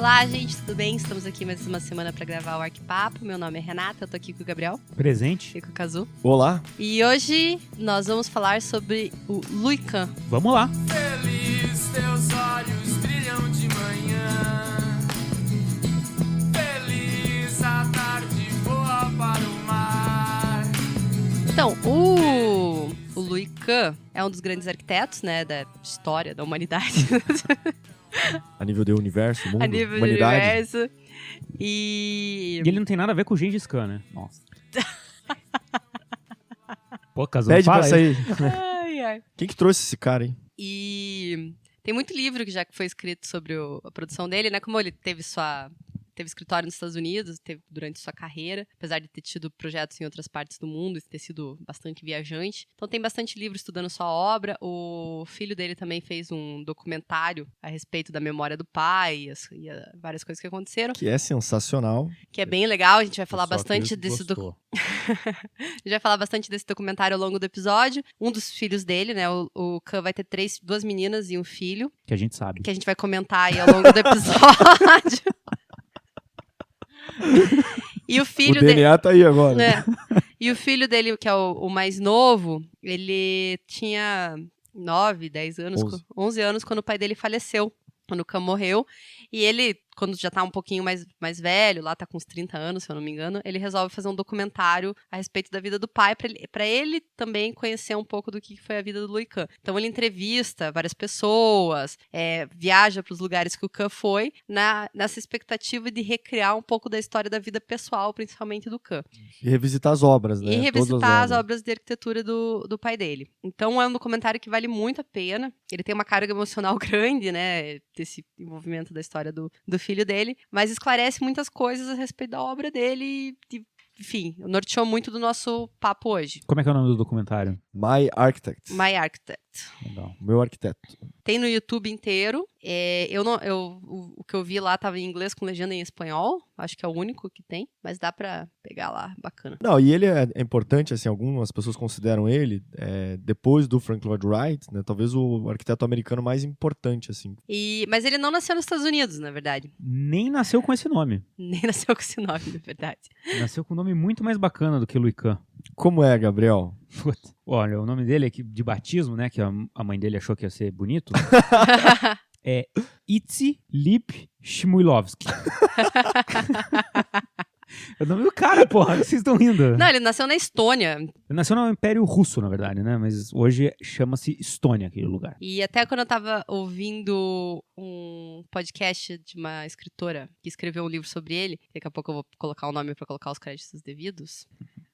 Olá, gente, tudo bem? Estamos aqui mais uma semana para gravar o Arquipapo. Meu nome é Renata, eu tô aqui com o Gabriel. Presente. E com o Kazu. Olá. E hoje nós vamos falar sobre o Luican. Vamos lá. Feliz, teus olhos brilham de manhã. Feliz, a tarde voa para o mar. Então, o Luican é um dos grandes arquitetos, né, da história da humanidade. A nível do universo, mundo, A nível do humanidade. universo. E ele não tem nada a ver com o Gengis Khan, né? Nossa. Pô, Kazu, Pede fala pra aí. sair. Ai, ai. Quem que trouxe esse cara, hein? E tem muito livro que já foi escrito sobre a produção dele, né? Como ele teve escritório nos Estados Unidos, teve durante sua carreira, apesar de ter tido projetos em outras partes do mundo e ter sido bastante viajante. Então tem bastante livro estudando sua obra. O filho dele também fez um documentário a respeito da memória do pai e várias coisas que aconteceram, Que é sensacional. que é bem legal. A gente vai falar Pessoal bastante que desse gostou. A gente vai falar bastante desse documentário ao longo do episódio. Um dos filhos dele, né? O Khan vai ter duas meninas e um filho, Que a gente sabe. que a gente vai comentar aí ao longo do episódio. E o filho O DNA tá aí agora. né? E o filho dele, que é o mais novo, ele tinha 9, 10 anos, 11 anos quando o pai dele faleceu, quando o Khan morreu. E ele, quando já tá um pouquinho mais velho, lá tá com uns 30 anos, se eu não me engano, ele resolve fazer um documentário a respeito da vida do pai, pra ele também conhecer um pouco do que foi a vida do Luican. Então ele entrevista várias pessoas, viaja pros lugares que o Khan foi, nessa expectativa de recriar um pouco da história da vida pessoal, principalmente do Khan. E revisitar as obras, né? E Todas revisitar as obras de arquitetura do pai dele. Então é um documentário que vale muito a pena. Ele tem uma carga emocional grande, né? Desse envolvimento da história do filho dele, mas esclarece muitas coisas a respeito da obra dele e, enfim, norteou muito do nosso papo hoje. Como é que é o nome do documentário? My Architect. My Architect. Legal. Meu arquiteto. Tem no YouTube inteiro. O que eu vi lá tava em inglês com legenda em espanhol. Acho que é o único que tem, mas dá pra pegar lá, bacana. Não, e ele é importante, assim, algumas pessoas consideram ele, depois do Frank Lloyd Wright, né? Talvez o arquiteto americano mais importante, assim. Mas ele não nasceu nos Estados Unidos, na verdade. Nem nasceu com esse nome. Nem nasceu com esse nome, na verdade. Nasceu com um nome muito mais bacana do que Luican. Como é, Gabriel? Puta. Olha, o nome dele é de batismo, né? Que a mãe dele achou que ia ser bonito. É Itzi Lip Shmuilovsky. É o nome do cara, porra. Vocês estão rindo. Não, ele nasceu na Estônia. Ele nasceu no Império Russo, na verdade, né? Mas hoje chama-se Estônia, aquele lugar. E até quando eu tava ouvindo um podcast de uma escritora que escreveu um livro sobre ele, daqui a pouco eu vou colocar o nome pra colocar os créditos devidos,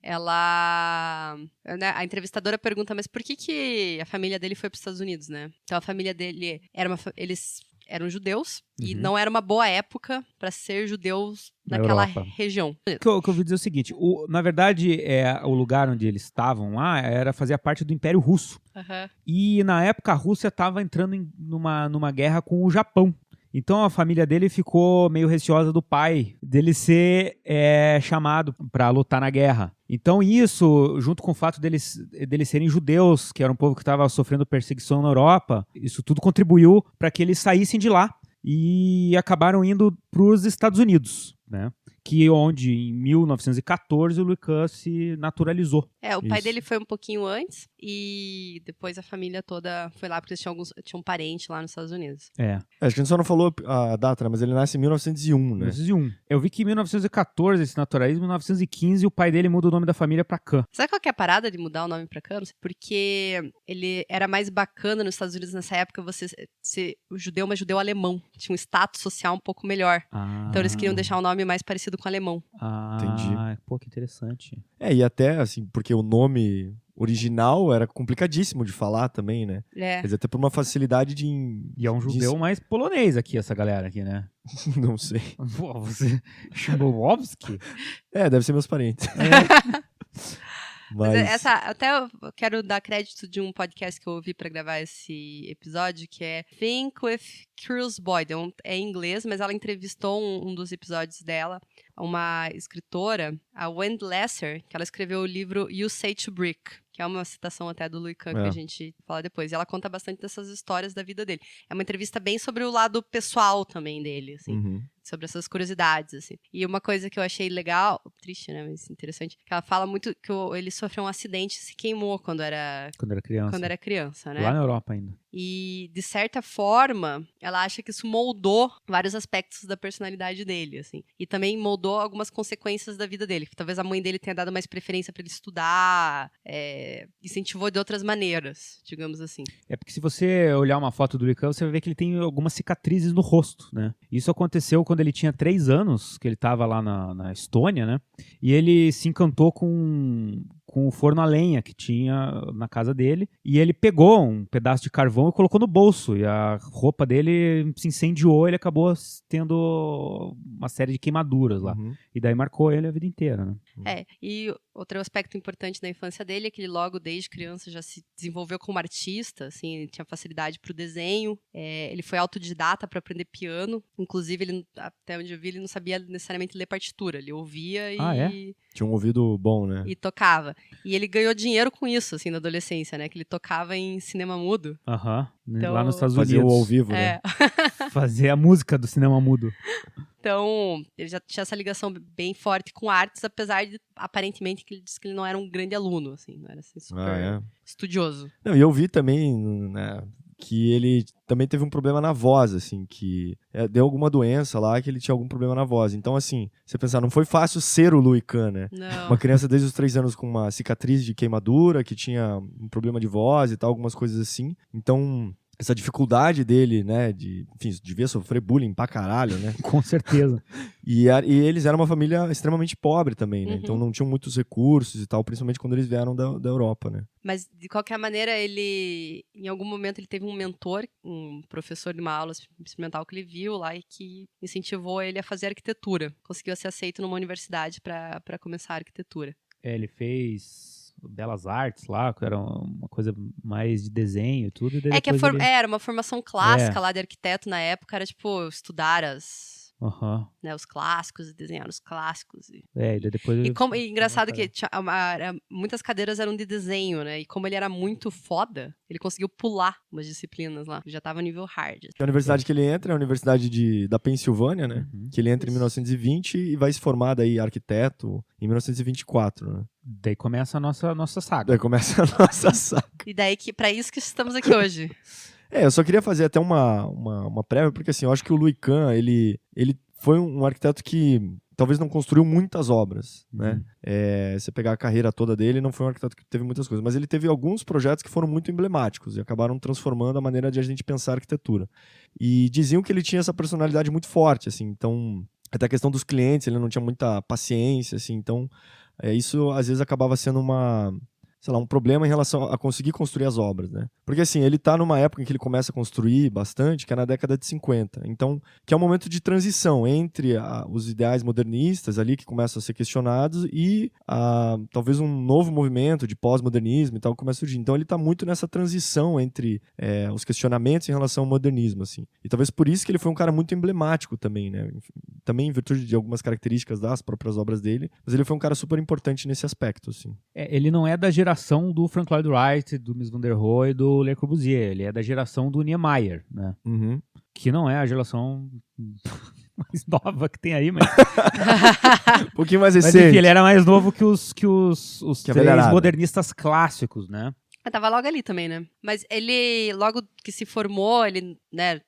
a entrevistadora pergunta, mas por que a família dele foi pros Estados Unidos, né? Então a família dele eles eram judeus e não era uma boa época pra ser judeus naquela região. O que eu ouvi dizer é o seguinte, na verdade, o lugar onde eles estavam lá fazia parte do Império Russo. Uhum. E na época a Rússia estava entrando numa guerra com o Japão. Então a família dele ficou meio receosa do pai dele ser chamado para lutar na guerra. Então isso, junto com o fato deles serem judeus, que era um povo que estava sofrendo perseguição na Europa, isso tudo contribuiu para que eles saíssem de lá e acabaram indo para os Estados Unidos, né? Onde em 1914 o Luican se naturalizou. O pai dele foi um pouquinho antes e depois a família toda foi lá porque eles tinham um parente lá nos Estados Unidos. Acho que a gente só não falou a data, né? Mas ele nasce em 1901, né? 1901. Eu vi que em 1914 esse naturalismo, em 1915 o pai dele muda o nome da família pra Khan. Sabe qual que é a parada de mudar o nome pra Khan? Porque ele era mais bacana nos Estados Unidos nessa época você ser judeu, mas judeu alemão. Tinha um status social um pouco melhor. Então eles queriam deixar o nome mais parecido com alemão. Entendi. Pô, que interessante. E até, assim, porque o nome original era complicadíssimo de falar também, né? Quer dizer, até por uma facilidade de... E é um judeu mais polonês aqui, essa galera aqui, né? Não sei. Pô, você... Shmuilovsky? Deve ser meus parentes. Mas até eu quero dar crédito de um podcast que eu ouvi pra gravar esse episódio, que é Think with Curious Boyd. É em inglês, mas ela entrevistou um dos episódios dela, uma escritora, a Wendy Lesser, que ela escreveu o livro You Say to Brick, que é uma citação até do Louis Kahn, que a gente fala depois. E ela conta bastante dessas histórias da vida dele. É uma entrevista bem sobre o lado pessoal também dele, assim. Sobre essas curiosidades, assim. E uma coisa que eu achei legal, triste, né, mas interessante, que ela fala muito que ele sofreu um acidente e se queimou quando era criança, né? Lá na Europa ainda. E, de certa forma, ela acha que isso moldou vários aspectos da personalidade dele, assim. E também moldou algumas consequências da vida dele. Que talvez a mãe dele tenha dado mais preferência para ele estudar, incentivou de outras maneiras, digamos assim. É porque se você olhar uma foto do Louis Kahn, você vai ver que ele tem algumas cicatrizes no rosto, né? Isso aconteceu quando ele tinha 3 anos, que ele estava lá na Estônia, né? E ele se encantou com o forno a lenha que tinha na casa dele, e ele pegou um pedaço de carvão e colocou no bolso, e a roupa dele se incendiou, e ele acabou tendo uma série de queimaduras lá. E daí marcou ele a vida inteira, né? E outro aspecto importante da infância dele é que ele logo desde criança já se desenvolveu como artista, assim, ele tinha facilidade para o desenho, ele foi autodidata para aprender piano, inclusive ele, até onde eu vi, ele não sabia necessariamente ler partitura, ele ouvia e... Tinha um ouvido bom, né? E tocava. E ele ganhou dinheiro com isso, assim, na adolescência, né? Que ele tocava em cinema mudo. Então, lá nos Estados Unidos. Fazia o ao vivo, né? Fazer a música do cinema mudo. Então, ele já tinha essa ligação bem forte com artes, apesar de, aparentemente, que ele disse que ele não era um grande aluno, assim. Não era assim, super estudioso. Não, e eu vi também, né, que ele também teve um problema na voz, assim, que deu alguma doença lá, que ele tinha algum problema na voz. Então, assim, você pensar, não foi fácil ser o Louis Kahn, né? Não. Uma criança desde os 3 anos com uma cicatriz de queimadura, que tinha um problema de voz e tal, algumas coisas assim. Então, essa dificuldade dele, né, enfim, devia sofrer bullying pra caralho, né? Com certeza. E eles eram uma família extremamente pobre também, né? Então não tinham muitos recursos e tal, principalmente quando eles vieram da Europa, né? Mas, de qualquer maneira, ele, em algum momento, ele teve um mentor, um professor de uma aula experimental que ele viu lá e que incentivou ele a fazer arquitetura. Conseguiu ser aceito numa universidade para começar a arquitetura. Ele fez Belas Artes lá, que era uma coisa mais de desenho e tudo. E que era uma formação clássica lá de arquiteto na época, era tipo estudar né, os clássicos, desenhar os clássicos. E depois e engraçado que muitas cadeiras eram de desenho, né? E como ele era muito foda, ele conseguiu pular umas disciplinas lá. Já tava nível hard. A universidade que ele entra é a Universidade da Pensilvânia, né? Que ele entra em 1920 e vai se formar daí arquiteto em 1924, né? Daí começa a nossa saga. E daí pra isso que estamos aqui hoje. Eu só queria fazer até uma prévia, porque assim, eu acho que o Louis Kahn, ele foi um arquiteto que talvez não construiu muitas obras, né? Você pegar a carreira toda dele, não foi um arquiteto que teve muitas coisas, mas ele teve alguns projetos que foram muito emblemáticos e acabaram transformando a maneira de a gente pensar a arquitetura. E diziam que ele tinha essa personalidade muito forte, assim, então, até a questão dos clientes, ele não tinha muita paciência, assim, então, isso às vezes acabava sendo um problema em relação a conseguir construir as obras, né? Porque assim, ele tá numa época em que ele começa a construir bastante, que é na década de 50. Então, que é um momento de transição entre os ideais modernistas ali, que começam a ser questionados, e talvez um novo movimento de pós-modernismo e tal que começa a surgir. Então, ele tá muito nessa transição entre os questionamentos em relação ao modernismo, assim. E talvez por isso que ele foi um cara muito emblemático também, né? Também em virtude de algumas características das próprias obras dele, mas ele foi um cara super importante nesse aspecto, assim. Ele não é da geração do Frank Lloyd Wright, do Mies van der Rohe e do Le Corbusier. Ele é da geração do Niemeyer, né? Que não é a geração mais nova que tem aí, mas... um pouquinho mais recente. Mas enfim, ele era mais novo que os três modernistas clássicos, né? Tava logo ali também, né? Mas ele, logo que se formou, ele, né...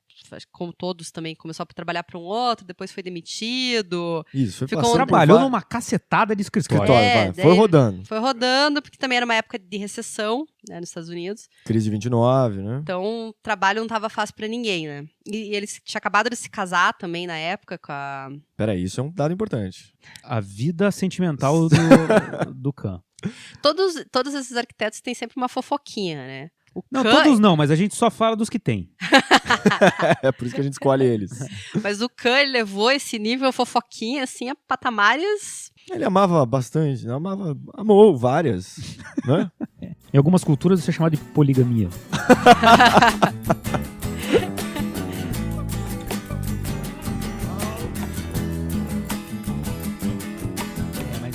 como todos também, começou a trabalhar para um outro, depois foi demitido. Isso, trabalhou numa cacetada de escritório. Foi rodando. Foi rodando, porque também era uma época de recessão, né, nos Estados Unidos. Crise de 29, né? Então, o trabalho não estava fácil para ninguém, né? E ele tinha acabado de se casar também na época com a... Peraí, isso é um dado importante. A vida sentimental do Kahn. Todos esses arquitetos têm sempre uma fofoquinha, né? Todos não, mas a gente só fala dos que tem. É por isso que a gente escolhe eles. Mas o Kahn levou esse nível fofoquinha, assim, a patamares... Ele amava bastante, amou várias, né? Em algumas culturas isso é chamado de poligamia.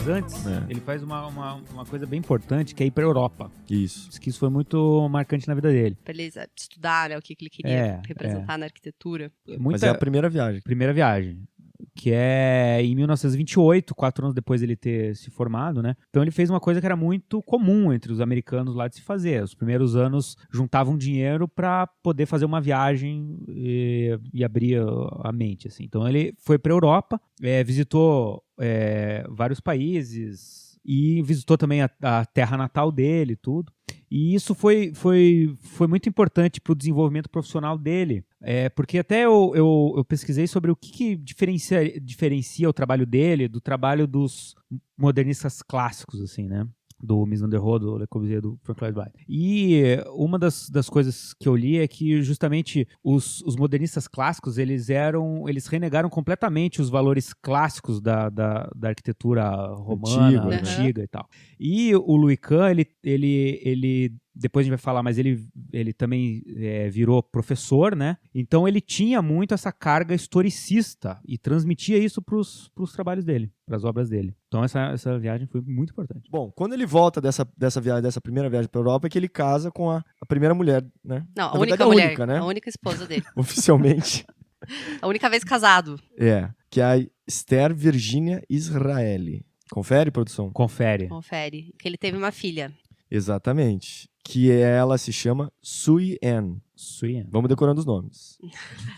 Mas antes, ele faz uma coisa bem importante, que é ir pra Europa. Isso. Diz que isso foi muito marcante na vida dele. Pra ele estudar, né, o que ele queria representar na arquitetura. Mas é a primeira viagem. Primeira viagem. Que é em 1928, 4 anos depois de ele ter se formado, né? Então ele fez uma coisa que era muito comum entre os americanos lá de se fazer. Os primeiros anos juntavam dinheiro para poder fazer uma viagem e abrir a mente, assim. Então ele foi para a Europa, visitou vários países e visitou também a terra natal dele e tudo. E isso foi muito importante para o desenvolvimento profissional dele. Porque até eu pesquisei sobre o que diferencia o trabalho dele do trabalho dos modernistas clássicos, assim, né? Do Mies van der Rohe, do Le Corbusier, do Frank Lloyd Wright. E uma das coisas que eu li é que justamente os modernistas clássicos, eles renegaram completamente os valores clássicos da arquitetura romana, antiga e tal. E o Louis Kahn, ele depois a gente vai falar, mas ele também virou professor, né? Então ele tinha muito essa carga historicista e transmitia isso pros trabalhos dele, pras obras dele. Então essa viagem foi muito importante. Bom, quando ele volta dessa primeira viagem pra Europa, é que ele casa com a primeira mulher, né? Não, a única, né? A única esposa dele. Oficialmente. A única vez casado. Que é a Esther Virginia Israeli. Confere, produção? Confere. Que ele teve uma filha. Exatamente. Que ela se chama Sui Ann. Vamos decorando os nomes.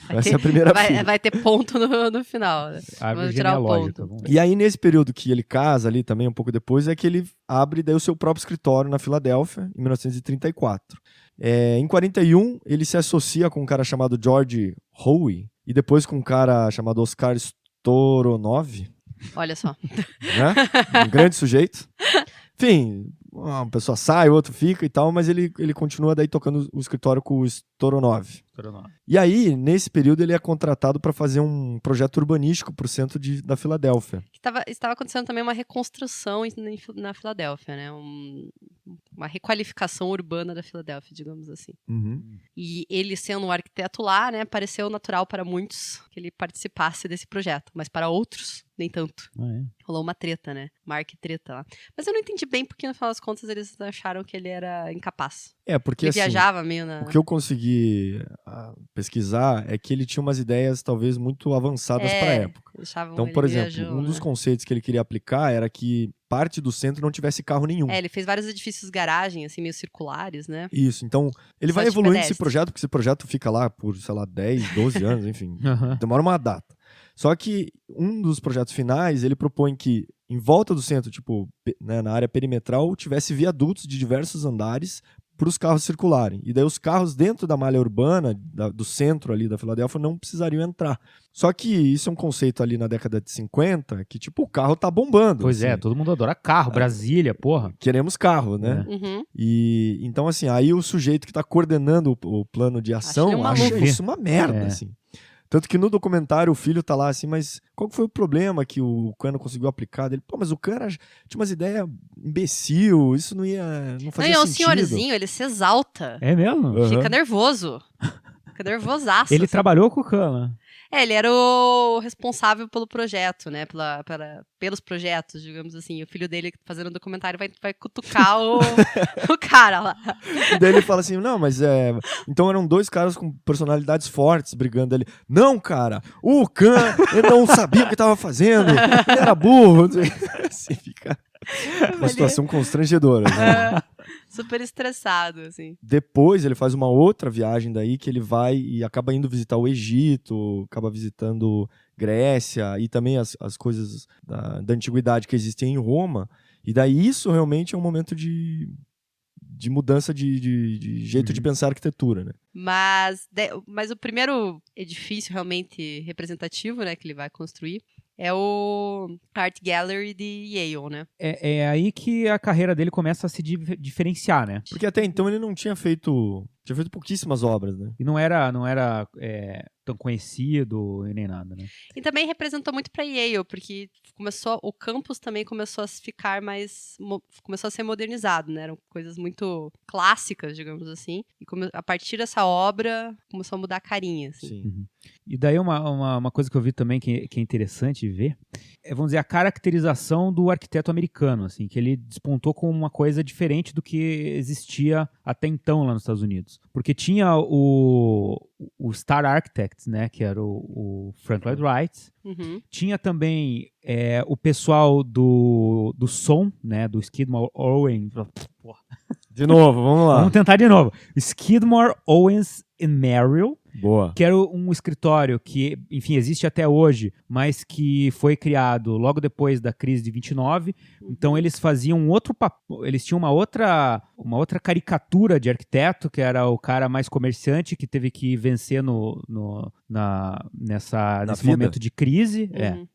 Essa é a primeira filha. Vai ter ponto no final. Vamos tirar o ponto. E aí, nesse período que ele casa ali também, um pouco depois, é que ele abre daí o seu próprio escritório na Filadélfia, em 1934. Em 41, ele se associa com um cara chamado George Howe e depois com um cara chamado Oscar Storonov. Olha só. Né? Um grande sujeito. Enfim, uma pessoa sai, o outro fica e tal, mas ele continua daí tocando o escritório com o Storonov. E aí, nesse período, ele é contratado para fazer um projeto urbanístico para o centro da Filadélfia. Estava acontecendo também uma reconstrução na Filadélfia, né? Uma requalificação urbana da Filadélfia, digamos assim. Uhum. E ele, sendo um arquiteto lá, né, pareceu natural para muitos que ele participasse desse projeto, mas para outros, nem tanto. Rolou uma treta, né? Uma arquitreta lá. Mas eu não entendi bem porque, no final das contas, eles acharam que ele era incapaz. Porque ele assim, viajava meio na... O que eu consegui pesquisar é que ele tinha umas ideias talvez muito avançadas para a época. Então, por exemplo, um dos conceitos que ele queria aplicar era que parte do centro não tivesse carro nenhum. Ele fez vários edifícios garagem, assim, meio circulares, né? Isso, então ele vai evoluindo esse projeto, porque esse projeto fica lá por, sei lá, 10, 12 anos, enfim, demora uma data. Só que um dos projetos finais, ele propõe que em volta do centro, tipo, né, na área perimetral, tivesse viadutos de diversos andares para os carros circularem. E daí os carros dentro da malha urbana, do centro ali da Filadélfia, não precisariam entrar. Só que isso é um conceito ali na década de 50, que tipo, o carro tá bombando. Pois assim. todo mundo adora carro, Brasília, porra. Queremos carro, né? Uhum. E então, assim, aí o sujeito que tá coordenando o plano de ação acha isso uma merda, assim. Tanto que no documentário o filho tá lá assim, mas qual que foi o problema que o Kahn não conseguiu aplicar? Ele, mas o Kahn tinha umas ideias imbecil, isso não fazia sentido. Um senhorzinho, ele se exalta. É mesmo? Fica nervoso. Fica nervosaço. Ele trabalhou com o Kahn, né? Ele era o responsável pelo projeto, né? Pelos projetos, digamos assim. O filho dele, fazendo um documentário, vai cutucar o cara lá. E daí ele fala assim, não, mas então eram dois caras com personalidades fortes brigando ali. Não, cara, o Kahn, ele não sabia o que estava fazendo, ele era burro. Assim, fica uma situação constrangedora, né? Super estressado, assim. Depois ele faz uma outra viagem daí que ele vai e acaba indo visitar o Egito, acaba visitando Grécia e também as coisas da antiguidade que existem em Roma. E daí isso realmente é um momento de mudança de jeito de pensar a arquitetura, né? Mas o primeiro edifício realmente representativo, né, que ele vai construir é o Art Gallery de Yale, né? É aí que a carreira dele começa a se diferenciar, né? Porque até então ele não tinha feito Tinha feito pouquíssimas obras, né? E não era tão conhecido e nem nada, né? E também representou muito para Yale, porque o campus também começou a ficar começou a ser modernizado, né? Eram coisas muito clássicas, digamos assim. E a partir dessa obra, começou a mudar a carinha, assim. Sim. Uhum. E daí uma coisa que eu vi também que é interessante ver é, vamos dizer, a caracterização do arquiteto americano, assim, que ele despontou como uma coisa diferente do que existia até então lá nos Estados Unidos. Porque tinha o Star Architects, né, que era o Frank Lloyd Wright. Uhum. Tinha também o pessoal do som, né, do Skidmore, Owens. De novo, vamos lá. Vamos tentar de novo. Skidmore, Owens e Merrill. Boa. Que era um escritório que, enfim, existe até hoje, mas que foi criado logo depois da crise de 29. Então eles faziam eles tinham uma outra caricatura de arquiteto, que era o cara mais comerciante, que teve que vencer nesse momento de crise. Uhum.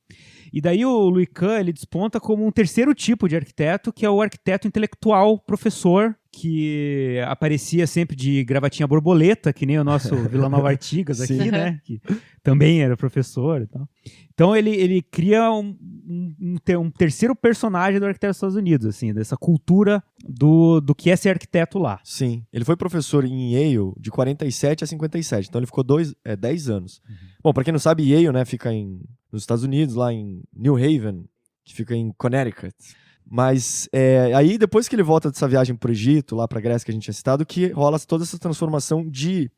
E daí o Louis Kahn, ele desponta como um terceiro tipo de arquiteto, que é o arquiteto intelectual professor, que aparecia sempre de gravatinha borboleta, que nem o nosso Vila Nova Artigas aqui, né? Que também era professor e tal. Então ele cria um terceiro personagem do arquiteto dos Estados Unidos, assim, dessa cultura do que é ser arquiteto lá. Sim. Ele foi professor em Yale de 47 a 57, então ele ficou 10 anos. Uhum. Bom, pra quem não sabe, Yale, né, fica nos Estados Unidos, lá em New Haven, que fica em Connecticut. Mas aí, depois que ele volta dessa viagem pro Egito, lá pra Grécia que a gente tinha citado, que rola toda essa transformação de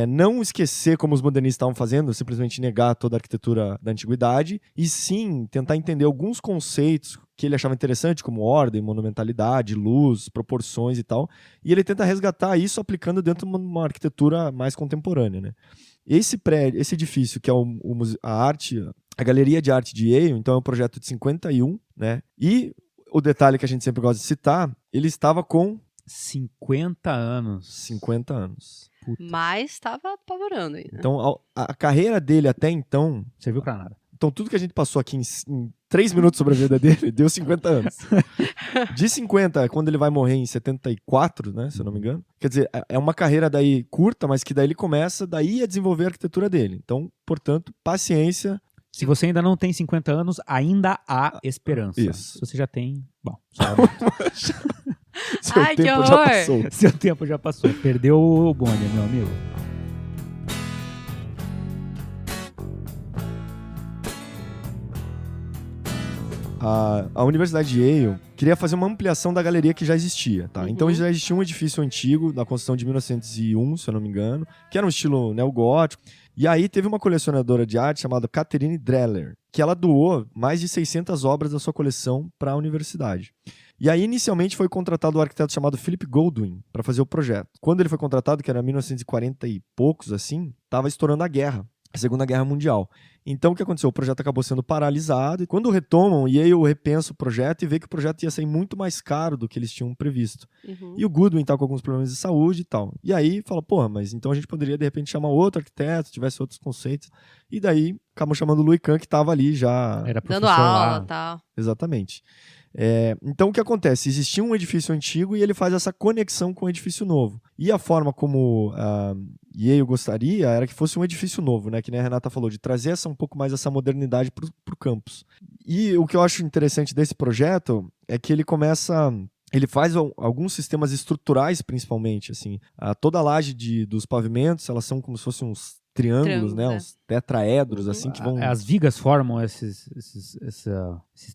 não esquecer como os modernistas estavam fazendo, simplesmente negar toda a arquitetura da antiguidade, e sim tentar entender alguns conceitos que ele achava interessante, como ordem, monumentalidade, luz, proporções e tal, e ele tenta resgatar isso aplicando dentro de uma arquitetura mais contemporânea, né? Esse edifício, que é a Galeria de Arte de Yale, então é um projeto de 51, né? E o detalhe que a gente sempre gosta de citar, ele estava com 50 anos. 50 anos. Puta. Mas estava apavorando aí, né? Então, a carreira dele até então... Serviu pra nada. Então, tudo que a gente passou aqui em 3 minutos sobre a vida dele, deu 50 anos. De 50, quando ele vai morrer em 74, né, se eu não me engano. Quer dizer, é uma carreira daí curta, mas que daí ele começa daí a desenvolver a arquitetura dele. Então, portanto, paciência. Se você ainda não tem 50 anos, ainda há esperança. Isso. Se você já tem, bom, Seu Ai, que tempo já horror! passou. seu tempo já passou. Perdeu o bonde, meu amigo. A Universidade de Yale queria fazer uma ampliação da galeria que já existia, tá? Uhum. Então já existia um edifício antigo, da construção de 1901, se eu não me engano, que era um estilo neogótico. E aí teve uma colecionadora de arte chamada Catherine Dreller, que ela doou mais de 600 obras da sua coleção para a universidade. E aí, inicialmente, foi contratado um arquiteto chamado Philip Goldwyn para fazer o projeto. Quando ele foi contratado, que era 1940 e poucos, assim, estava estourando a Segunda Guerra Mundial. Então, o que aconteceu? O projeto acabou sendo paralisado, e quando retomam, Yale repensa o projeto e vê que o projeto ia sair muito mais caro do que eles tinham previsto. Uhum. E o Goodwin tá com alguns problemas de saúde e tal. E aí, fala, porra, mas então a gente poderia, de repente, chamar outro arquiteto, tivesse outros conceitos. E daí, acabam chamando o Louis Kahn, que estava ali já... Era professor Dando aula lá. e tal. Exatamente. Então, o que acontece? Existia um edifício antigo e ele faz essa conexão com o edifício novo. E a forma como Yale gostaria era que fosse um edifício novo, né? Que nem a Renata falou, de trazer um pouco mais essa modernidade para o campus. E o que eu acho interessante desse projeto é que ele faz alguns sistemas estruturais, principalmente, assim. Toda a laje dos pavimentos, elas são como se fossem uns triângulos, né? Uns tetraedros, assim, que vão... As vigas formam esses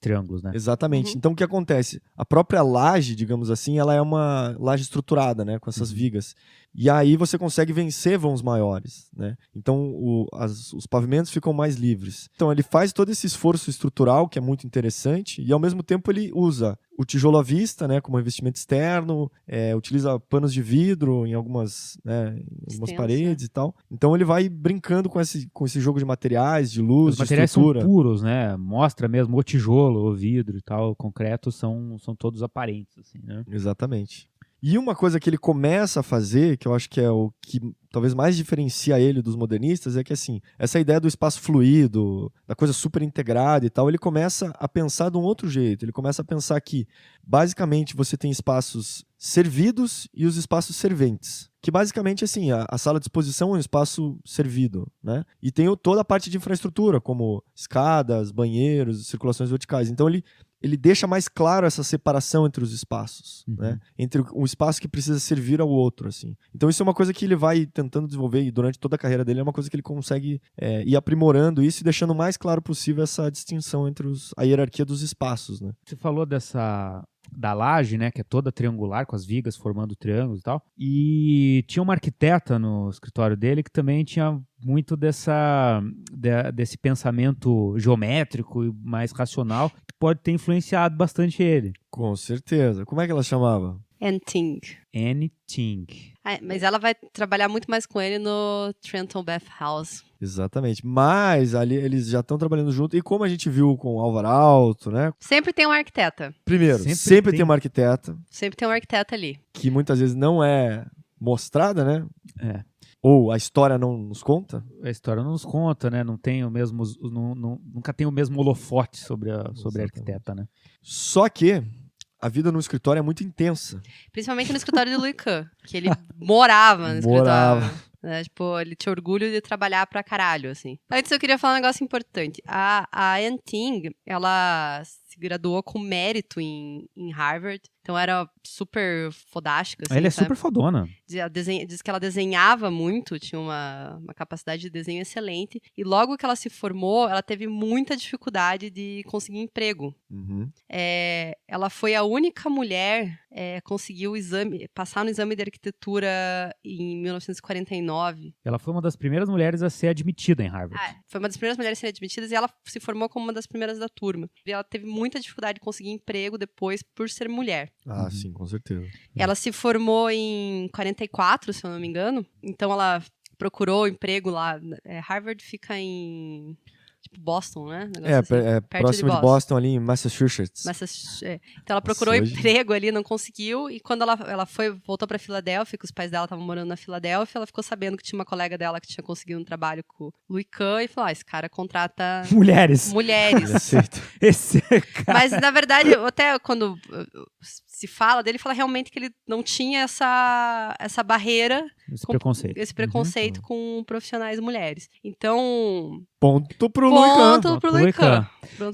triângulos, né? Exatamente. Uhum. Então, o que acontece? A própria laje, digamos assim, ela é uma laje estruturada, né? Com essas vigas. E aí você consegue vencer vãos maiores, né? Então, os pavimentos ficam mais livres. Então, ele faz todo esse esforço estrutural, que é muito interessante, e ao mesmo tempo ele usa o tijolo à vista, né? Como revestimento externo, utiliza panos de vidro em algumas paredes e tal. Então, ele vai brincando com esse jogo de materiais, de luz, Os materiais de estrutura. são puros, né? Mostra mesmo o tijolo, o vidro e tal, o concreto são todos aparentes, assim, né? Exatamente. E uma coisa que ele começa a fazer, que eu acho que é o que talvez mais diferencia ele dos modernistas, é que assim, essa ideia do espaço fluido, da coisa super integrada e tal, ele começa a pensar de um outro jeito. Ele começa a pensar que, basicamente, você tem espaços servidos e os espaços serventes. que basicamente, assim, a sala de exposição é um espaço servido, né? E tem toda a parte de infraestrutura, como escadas, banheiros, circulações verticais. Então, ele deixa mais claro essa separação entre os espaços, né? Entre um espaço que precisa servir ao outro, assim. Então isso é uma coisa que ele vai tentando desenvolver e durante toda a carreira dele é uma coisa que ele consegue ir aprimorando isso e deixando o mais claro possível essa distinção entre a hierarquia dos espaços, né? Você falou da laje, né, que é toda triangular, com as vigas formando triângulos e tal. E tinha uma arquiteta no escritório dele que também tinha muito desse pensamento geométrico e mais racional, que pode ter influenciado bastante ele. Com certeza. Como é que ela chamava? Anne Ting. Anne Ting. Mas ela vai trabalhar muito mais com ele no Trenton Bath House. Exatamente. Mas ali eles já estão trabalhando junto. E como a gente viu com o Álvaro Alto, né? Sempre tem uma arquiteta. Primeiro, sempre tem uma arquiteta. Sempre tem uma arquiteta ali. Que muitas vezes não é mostrada, né? É. Ou a história não nos conta. A história não nos conta, né? Não tem o mesmo, nunca tem o mesmo holofote sobre a arquiteta, né? Só que a vida no escritório é muito intensa. Principalmente no escritório do Louis Kahn, que ele morava no escritório. Né? Tipo, ele tinha orgulho de trabalhar pra caralho, assim. Antes eu queria falar um negócio importante. A Anne Ting, ela se graduou com mérito em Harvard. Então era super fodástica, assim, Ela é sabe? super fodona. Diz que ela desenhava muito, tinha uma capacidade de desenho excelente. E logo que ela se formou, ela teve muita dificuldade de conseguir emprego. Ela foi a única mulher a conseguir passar no exame de arquitetura em 1949. Ela foi uma das primeiras mulheres a ser admitida em Harvard. Foi uma das primeiras mulheres a serem admitidas e ela se formou como uma das primeiras da turma. E ela teve muita dificuldade de conseguir emprego depois por ser mulher. Ah, sim, com certeza. Ela se formou em 44, se eu não me engano. Então ela procurou emprego lá. Harvard fica em tipo Boston, né? Próximo de Boston, ali em Massachusetts. Então ela procurou emprego ali, não conseguiu. E quando ela voltou pra Filadélfia, que os pais dela estavam morando na Filadélfia, ela ficou sabendo que tinha uma colega dela que tinha conseguido um trabalho com o Louis Kahn e falou: esse cara contrata mulheres. Esse cara... Mas, na verdade, até quando se fala dele, fala realmente que ele não tinha essa barreira, esse preconceito com profissionais mulheres. Então... Ponto pro Louis Kahn.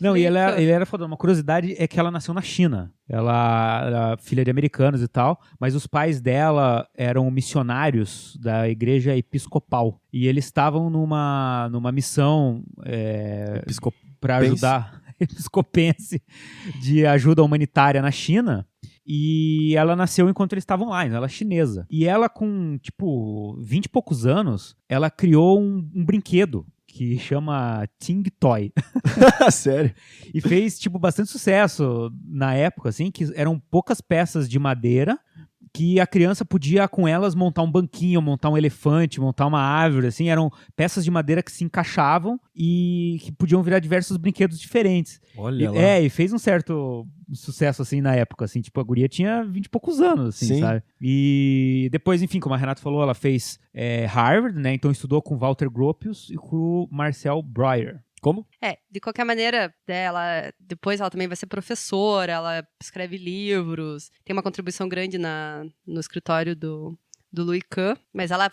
Não, e ele era foda. Uma curiosidade é que ela nasceu na China. Ela era filha de americanos e tal, mas os pais dela eram missionários da igreja episcopal. E eles estavam numa missão para ajudar episcopense de ajuda humanitária na China. E ela nasceu enquanto eles estavam lá, ela é chinesa. E ela, com, 20 e poucos anos, ela criou um brinquedo que chama Ting Toy. Sério? E fez, bastante sucesso na época, assim, que eram poucas peças de madeira que a criança podia, com elas, montar um banquinho, montar um elefante, montar uma árvore, assim. Eram peças de madeira que se encaixavam e que podiam virar diversos brinquedos diferentes. Olha lá. E fez um certo sucesso, assim, na época, assim. A guria tinha 20 e poucos anos, assim, sabe? E depois, enfim, como a Renata falou, ela fez Harvard, né? Então estudou com Walter Gropius e com o Marcel Breuer. Como? De qualquer maneira, depois ela também vai ser professora, ela escreve livros, tem uma contribuição grande no escritório do Louis Kahn, mas ela,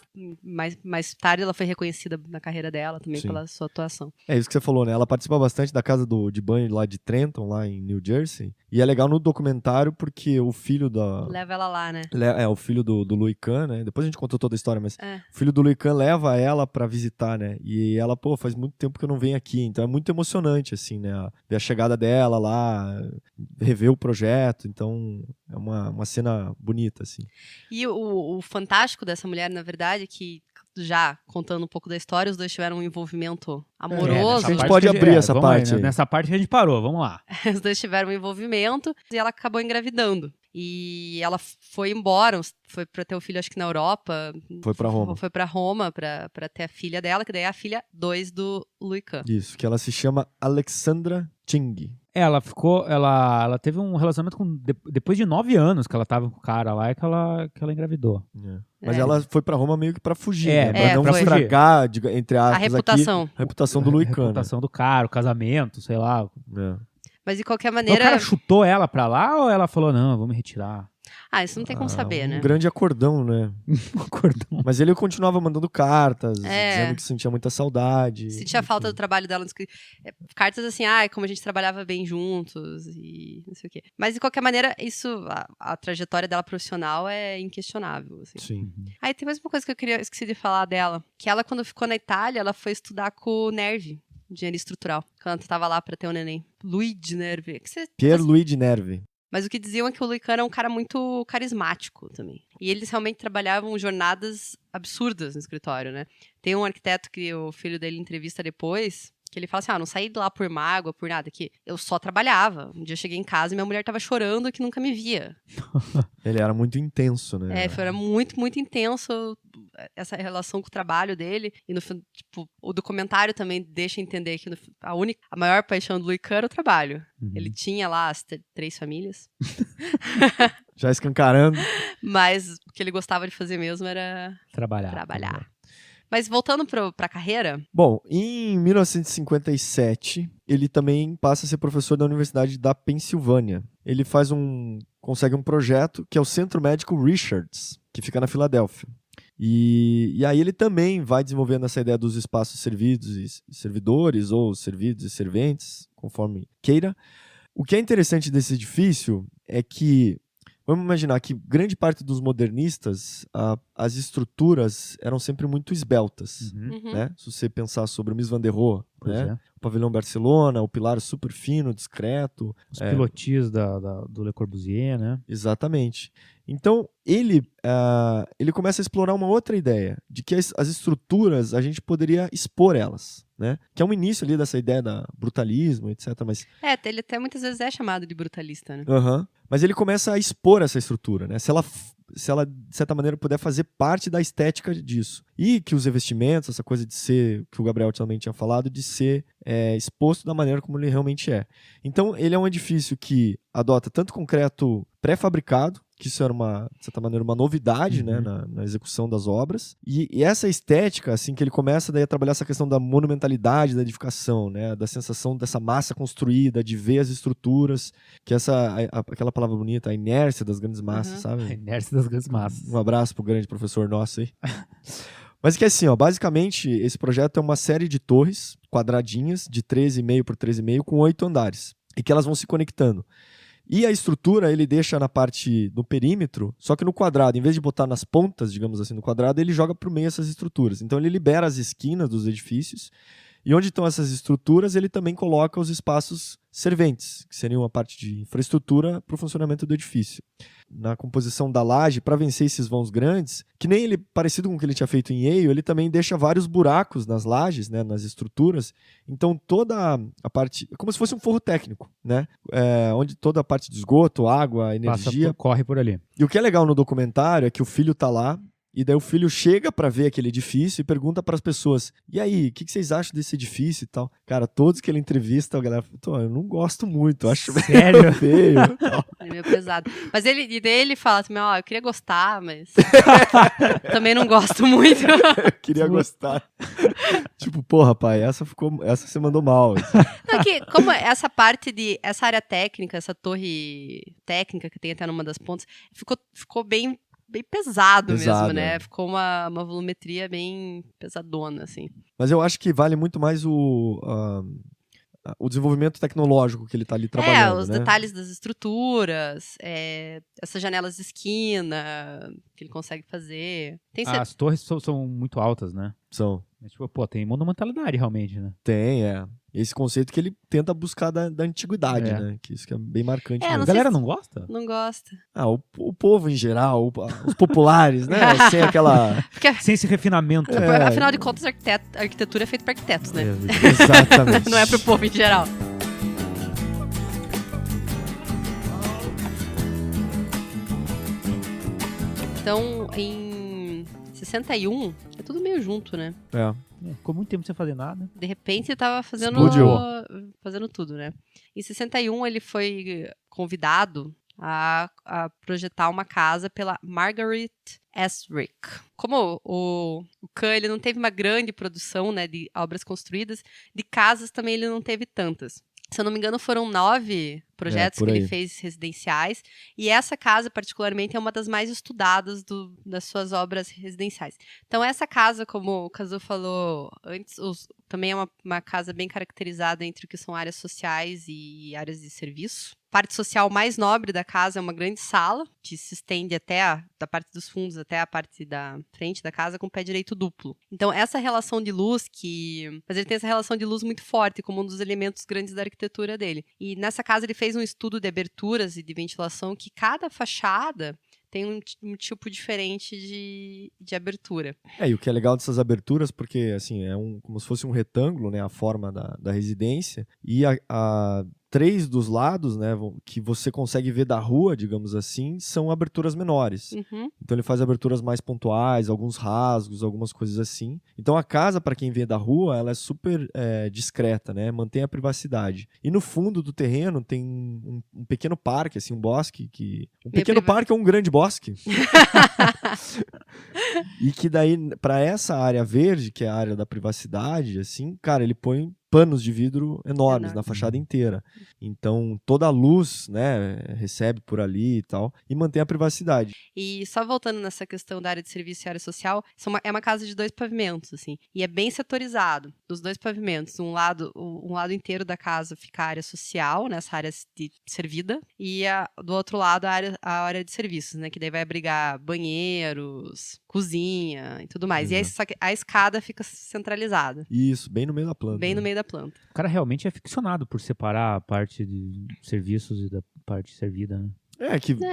mais tarde, ela foi reconhecida na carreira dela também pela sua atuação. É isso que você falou, né? Ela participa bastante da casa de banho lá de Trenton, lá em New Jersey. E é legal no documentário porque o filho da... Leva ela lá, né? O filho do Louis Kahn, né? Depois a gente contou toda a história, mas o filho do Louis Kahn leva ela pra visitar, né? E ela, faz muito tempo que eu não venho aqui. Então é muito emocionante, assim, né? Ver a chegada dela lá, rever o projeto. Então é uma cena bonita, assim. E o fantástico dessa mulher, na verdade, é que, já contando um pouco da história, os dois tiveram um envolvimento amoroso. A gente pode abrir essa parte. Aí, nessa parte que a gente parou, vamos lá. Os dois tiveram um envolvimento e ela acabou engravidando. E ela foi embora, foi pra ter o filho, acho que na Europa. Foi pra Roma. Foi pra Roma pra ter a filha dela, que daí é a filha 2 do Louis Kahn. Isso, que ela se chama Alexandra Ting. Ela teve um relacionamento depois de 9 anos que ela tava com o cara lá, que ela engravidou. Mas ela foi pra Roma meio que pra fugir, né? Pra não estragar, entre aspas, a reputação. Aqui, a reputação do Louis Kahn. A reputação do cara, o casamento, sei lá. Mas de qualquer maneira... O cara chutou ela pra lá ou ela falou, não, vou me retirar? Ah, isso não tem como saber, né? Um grande acordão, né? Acordão. Mas ele continuava mandando cartas, É. dizendo que sentia muita saudade. Sentia falta do enfim. trabalho dela. Cartas assim, como a gente trabalhava bem juntos e não sei o quê. Mas, de qualquer maneira, a trajetória dela profissional é inquestionável, assim. Sim. Aí tem mais uma coisa que eu esqueci de falar dela. Que ela, quando ficou na Itália, ela foi estudar com o Nervi, engenharia estrutural. Quando ela estava lá para ter um neném. Luigi Nervi. Pierluigi Nervi. Mas o que diziam é que o Luicano é um cara muito carismático também. E eles realmente trabalhavam jornadas absurdas no escritório, né? Tem um arquiteto que o filho dele entrevista depois, que ele fala assim, não saí de lá por mágoa, por nada, que eu só trabalhava. Um dia eu cheguei em casa e minha mulher tava chorando que nunca me via. Ele era muito intenso, né? Era muito, muito intenso essa relação com o trabalho dele. E no tipo, o documentário também deixa entender que a maior paixão do Luicano era o trabalho. Ele tinha lá as 3 famílias. Já escancarando. Mas o que ele gostava de fazer mesmo era trabalhar. Mas voltando pra carreira... Bom, em 1957, ele também passa a ser professor da Universidade da Pensilvânia. Ele consegue um projeto que é o Centro Médico Richards, que fica na Filadélfia. E aí ele também vai desenvolvendo essa ideia dos espaços servidos e servidores, ou servidos e serventes, conforme queira. O que é interessante desse edifício é que, vamos imaginar que grande parte dos modernistas, as estruturas eram sempre muito esbeltas. Né? Se você pensar sobre o Mies van der Rohe, né? O pavilhão Barcelona, o pilar super fino, discreto. Os pilotis do Le Corbusier, né? Exatamente. Então, ele começa a explorar uma outra ideia, de que as estruturas, a gente poderia expor elas, né? Que é um início ali dessa ideia da brutalismo, etc. Mas... ele até muitas vezes é chamado de brutalista, né? Mas ele começa a expor essa estrutura, né? Se ela, de certa maneira, puder fazer parte da estética disso. E que os revestimentos, essa coisa de ser, que o Gabriel também tinha falado, de ser exposto da maneira como ele realmente é. Então, ele é um edifício que adota tanto concreto pré-fabricado, que isso era, de certa maneira, uma novidade, né, na execução das obras. E essa estética, assim, que ele começa daí a trabalhar essa questão da monumentalidade da edificação, né, da sensação dessa massa construída, de ver as estruturas, que aquela palavra bonita, a inércia das grandes massas, sabe? A inércia das grandes massas. Um abraço pro grande professor nosso aí. Mas que assim, basicamente, esse projeto é uma série de torres quadradinhas, de 13,5 por 13,5, com 8 andares, e que elas vão se conectando. E a estrutura ele deixa na parte do perímetro, só que no quadrado, em vez de botar nas pontas, digamos assim, no quadrado, ele joga pro meio essas estruturas. Então ele libera as esquinas dos edifícios, e onde estão essas estruturas, ele também coloca os espaços serventes, que seriam a parte de infraestrutura para o funcionamento do edifício. Na composição da laje, para vencer esses vãos grandes, que nem ele, parecido com o que ele tinha feito em Yale, ele também deixa vários buracos nas lajes, né, nas estruturas. Então toda a parte, como se fosse um forro técnico, né, onde toda a parte de esgoto, água, energia... corre por ali. E o que é legal no documentário é que o filho tá lá, e daí o filho chega pra ver aquele edifício e pergunta pras pessoas, e aí, o que vocês acham desse edifício e tal? Cara, todos que ele entrevista, a galera fala, eu não gosto muito, acho meio feio. É meio pesado. Mas ele fala assim, eu queria gostar, mas também não gosto muito. Eu queria gostar. Tipo, porra, pai, essa você mandou mal. Não, como essa área técnica, essa torre técnica que tem até numa das pontas, ficou bem pesado mesmo, né? Ficou uma volumetria bem pesadona, assim. Mas eu acho que vale muito mais o desenvolvimento tecnológico que ele tá ali trabalhando, os né? detalhes das estruturas, essas janelas de esquina que ele consegue fazer. As torres são muito altas, né? São. Mas, tipo, tem monumentalidade realmente, né? Tem, Esse conceito que ele tenta buscar da antiguidade, né? Que isso que é bem marcante. A galera não gosta? Não gosta. O povo em geral, os populares, né? Sem aquela... Sem esse refinamento. Afinal de contas, a arquitetura é feita para arquitetos, né? Exatamente. Não é pro povo em geral. Então, em 61, é tudo meio junto, né? Ficou muito tempo sem fazer nada. De repente, ele tava fazendo tudo, né? Em 61, ele foi convidado a projetar uma casa pela Margaret S. Rick. Como o Kahn, ele não teve uma grande produção, né, de obras construídas, de casas também ele não teve tantas. Se eu não me engano, foram 9 projetos que por ele aí. fez residenciais. E essa casa, particularmente, é uma das mais estudadas das suas obras residenciais. Então, essa casa, como o Kazu falou antes, também é uma casa bem caracterizada entre o que são áreas sociais e áreas de serviço. A parte social mais nobre da casa é uma grande sala, que se estende da parte dos fundos até a parte da frente da casa, com pé direito duplo. Então, essa relação de luz mas ele tem essa relação de luz muito forte, como um dos elementos grandes da arquitetura dele. E nessa casa ele fez um estudo de aberturas e de ventilação, que cada fachada tem um tipo diferente de abertura. E o que é legal dessas aberturas, porque assim, como se fosse um retângulo, né, a forma da residência, e a 3 dos lados, né, que você consegue ver da rua, digamos assim, são aberturas menores. Uhum. Então ele faz aberturas mais pontuais, alguns rasgos, algumas coisas assim. Então a casa, para quem vê da rua, ela é super discreta, né, mantém a privacidade. E no fundo do terreno tem um pequeno parque, assim, um bosque, um pequeno parque ou um grande bosque. E que daí, para essa área verde, que é a área da privacidade, assim, cara, ele põe panos de vidro enormes na fachada inteira. Então, toda a luz, né, recebe por ali e tal, e mantém a privacidade. E só voltando nessa questão da área de serviço e área social, é uma casa de 2 pavimentos, assim, e é bem setorizado. Dos 2 pavimentos, um lado inteiro da casa fica a área social, né, essa área de servida, e do outro lado a área de serviços, né, que daí vai abrigar banheiros, cozinha e tudo mais. Exato. E a escada fica centralizada. Isso, bem no meio da planta. Bem né? no meio da planta. O cara realmente é ficcionado por separar a parte de serviços e da parte servida, né?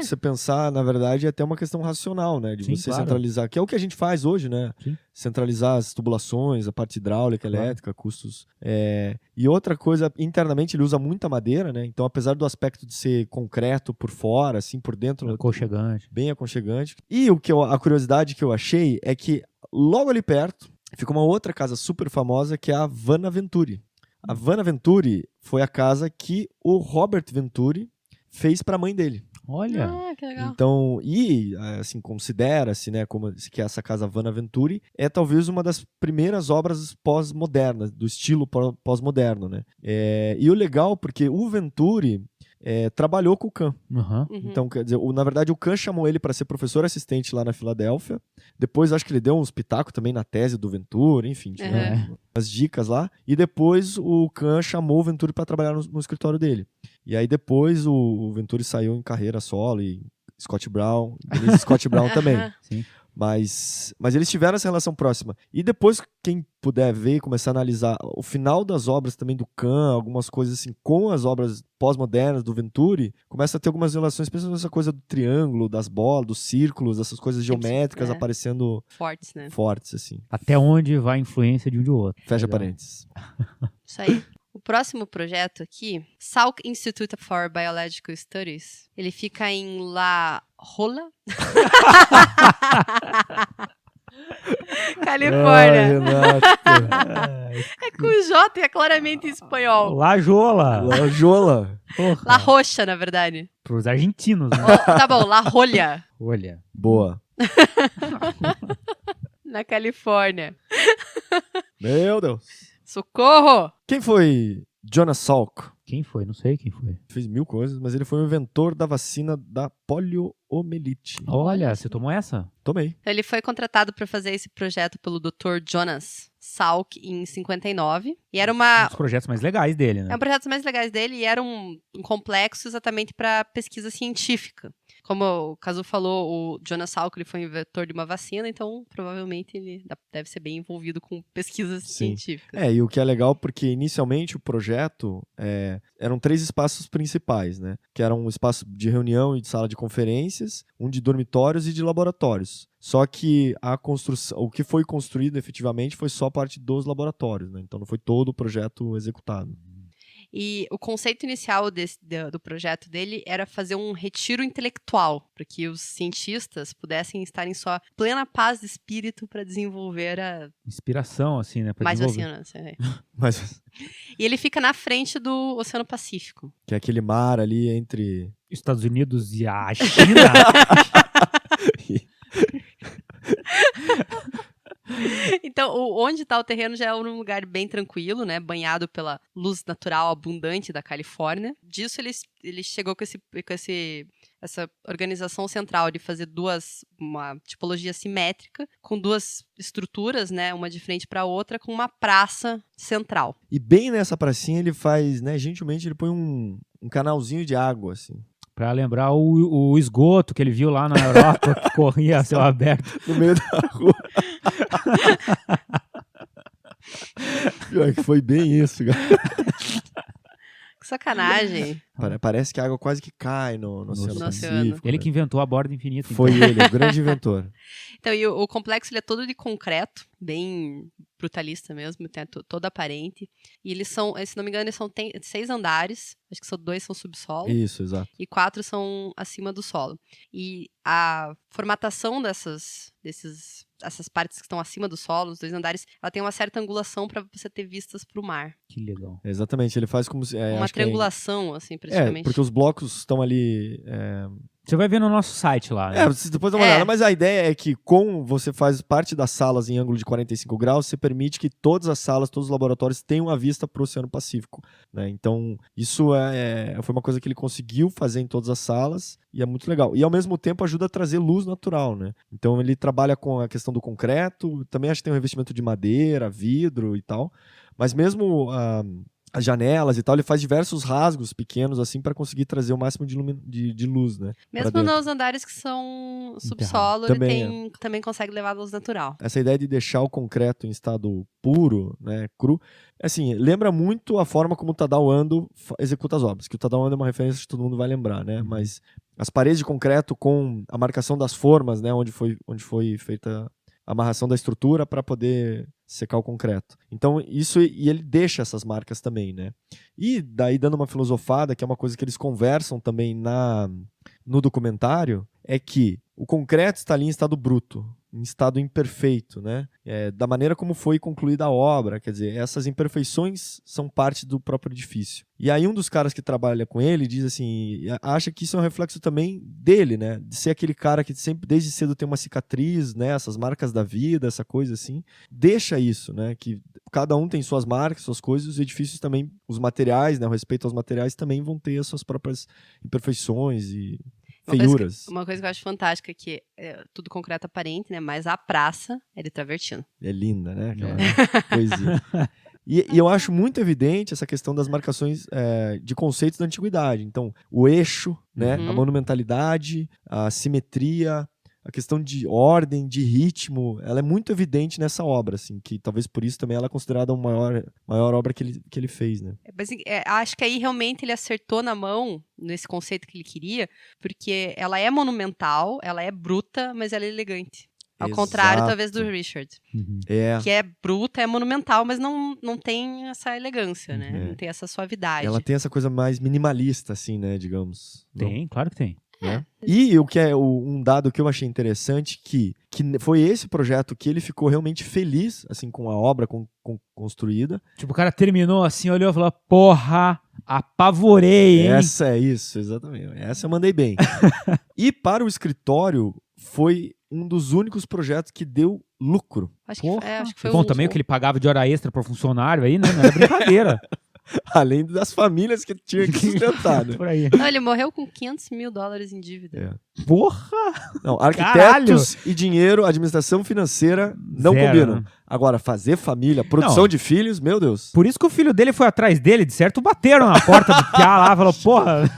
Você pensar, na verdade, é até uma questão racional, né? De Sim, você claro. centralizar, que é o que a gente faz hoje, né? Sim. Centralizar as tubulações, a parte hidráulica, Claro. elétrica, custos. E outra coisa, internamente ele usa muita madeira, né? Então, apesar do aspecto de ser concreto por fora, assim, por dentro... Aconchegante. Bem aconchegante. E a curiosidade que eu achei é que logo ali perto fica uma outra casa super famosa, que é a Vanna Venturi. A Vanna Venturi foi a casa que o Robert Venturi fez para a mãe dele. Olha. Que legal. Então, assim, considera-se, né, como que essa casa Vanna Venturi é talvez uma das primeiras obras pós-modernas, do estilo pós-moderno, né? E o legal, porque o Venturi trabalhou com o Kahn. Uhum. Então, quer dizer, na verdade, o Kahn chamou ele para ser professor assistente lá na Filadélfia. Depois, acho que ele deu uns pitacos também na tese do Venturi, enfim, tinha umas dicas lá. E depois o Kahn chamou o Venturi para trabalhar no escritório dele. E aí depois o Venturi saiu em carreira solo e Scott Brown, Scott Brown também. Sim. Mas eles tiveram essa relação próxima. E depois, quem puder ver e começar a analisar o final das obras também do Kahn, algumas coisas assim, com as obras pós-modernas do Venturi, começa a ter algumas relações, principalmente essa coisa do triângulo, das bolas, dos círculos, essas coisas geométricas aparecendo fortes, né? Fortes, assim. Até onde vai a influência de um de outro. Fecha parênteses. Isso aí. O próximo projeto aqui, Salk Institute for Biological Studies, ele fica em La Jolla, Califórnia. É com J e é claramente em espanhol. Lajola. Lajola. La Rocha, na verdade. Pros argentinos, né? Tá bom, La Jolla. Olha. Boa. Na Califórnia. Meu Deus. Socorro! Quem foi Jonas Salk? Quem foi? Não sei quem foi. Fez 1000 coisas, mas ele foi o inventor da vacina da poliomielite. Olha, você tomou essa? Tomei. Ele foi contratado para fazer esse projeto pelo Dr. Jonas Salk em 59. E era Um dos projetos mais legais dele, né? É um projeto mais legais dele e era um complexo exatamente para pesquisa científica. Como o Kazu falou, o Jonas Salk ele foi inventor de uma vacina, então provavelmente ele deve ser bem envolvido com pesquisas científicas. E o que é legal porque inicialmente o projeto eram 3 espaços principais, né? Que eram um espaço de reunião e de sala de conferências, um de dormitórios e de laboratórios. Só que o que foi construído efetivamente foi só parte dos laboratórios, né? Então não foi todo o projeto executado. E o conceito inicial do projeto dele era fazer um retiro intelectual, para que os cientistas pudessem estar em sua plena paz de espírito para desenvolver a... Inspiração, assim, né? Mais vacinas. E ele fica na frente do Oceano Pacífico. Que é aquele mar ali entre... Estados Unidos e a China. Então, onde está o terreno já é um lugar bem tranquilo, né? Banhado pela luz natural abundante da Califórnia. Disso, ele chegou com essa organização central de fazer uma tipologia simétrica, com duas estruturas, né? Uma de frente para a outra, com uma praça central. E bem nessa pracinha ele faz, né? Gentilmente ele põe um canalzinho de água, assim. Pra lembrar o esgoto que ele viu lá na Europa, que corria a céu aberto. No meio da rua. Pior que foi bem isso, cara. Que sacanagem. Parece que a água quase que cai no Oceano Pacífico. Ele que inventou a borda infinita. Foi ele, o grande inventor. Então, e o complexo ele é todo de concreto, bem brutalista mesmo, todo aparente. E eles são, se não me engano, tem 6 andares, acho que 2 são subsolo. Isso, exato. E 4 são acima do solo. E a formatação dessas partes que estão acima do solo, os 2 andares, ela tem uma certa angulação para você ter vistas para o mar. Que legal. Exatamente, ele faz como se... uma triangulação, assim, praticamente. Porque os blocos estão ali... Você vai ver no nosso site lá, né? Você depois dá uma olhada, mas a ideia é que como você faz parte das salas em ângulo de 45 graus, você permite que todas as salas, todos os laboratórios tenham a vista para o Oceano Pacífico, né? Então, isso foi uma coisa que ele conseguiu fazer em todas as salas e é muito legal. E, ao mesmo tempo, ajuda a trazer luz natural, né? Então, ele trabalha com a questão do concreto, também acho que tem um revestimento de madeira, vidro e tal, mas mesmo... as janelas e tal, ele faz diversos rasgos pequenos, assim, para conseguir trazer o máximo de luz, né? Mesmo nos andares que são subsolo, ele também consegue levar luz natural. Essa ideia de deixar o concreto em estado puro, né, cru, assim, lembra muito a forma como o Tadao Ando executa as obras, que o Tadao Ando é uma referência que todo mundo vai lembrar, né? Mas as paredes de concreto com a marcação das formas, né, onde foi feita a amarração da estrutura para poder secar o concreto. Então, isso, e ele deixa essas marcas também, né? E daí, dando uma filosofada, que é uma coisa que eles conversam também no documentário, é que o concreto está ali em estado bruto, em estado imperfeito, né? Da maneira como foi concluída a obra, quer dizer, essas imperfeições são parte do próprio edifício. E aí um dos caras que trabalha com ele diz assim, acha que isso é um reflexo também dele, né? De ser aquele cara que sempre, desde cedo, tem uma cicatriz, né? Essas marcas da vida, essa coisa assim. Deixa isso, né? Que cada um tem suas marcas, suas coisas, os edifícios também, os materiais, né? O respeito aos materiais também vão ter as suas próprias imperfeições e... feiuras. Uma coisa que eu acho fantástica é que tudo concreto aparente, né? Mas a praça é de travertino. É linda, né? Aquela poesia. E eu acho muito evidente essa questão das marcações de conceitos da antiguidade. Então, o eixo, né? A monumentalidade, a simetria, a questão de ordem, de ritmo, ela é muito evidente nessa obra, assim, que talvez por isso também ela é considerada a maior obra que ele fez, né? Mas, acho que aí realmente ele acertou na mão nesse conceito que ele queria, porque ela é monumental, ela é bruta, mas ela é elegante. Ao contrário, talvez, do Richard. Que é bruta, é monumental, mas não tem essa elegância, né? Não tem essa suavidade. Ela tem essa coisa mais minimalista, assim, né, digamos. Tem, claro que tem. Né? E o que é um dado que eu achei interessante, que foi esse projeto que ele ficou realmente feliz, assim, com a obra construída. Tipo, o cara terminou assim, olhou e falou, porra, apavorei, hein? Essa é isso, exatamente. Essa eu mandei bem. E para o escritório, foi um dos únicos projetos que deu lucro. Acho que foi bom, também o que ele pagava de hora extra pro funcionário aí, né? Não era brincadeira. Além das famílias que tinha que sustentar, né? Por aí. Não, ele morreu com $500 mil em dívida. Porra! Não, arquitetos e dinheiro, administração financeira não combinam. Né? Agora, fazer família, produção de filhos, meu Deus. Por isso que o filho dele foi atrás dele, de certo, bateram na porta do piá lá, falou, porra...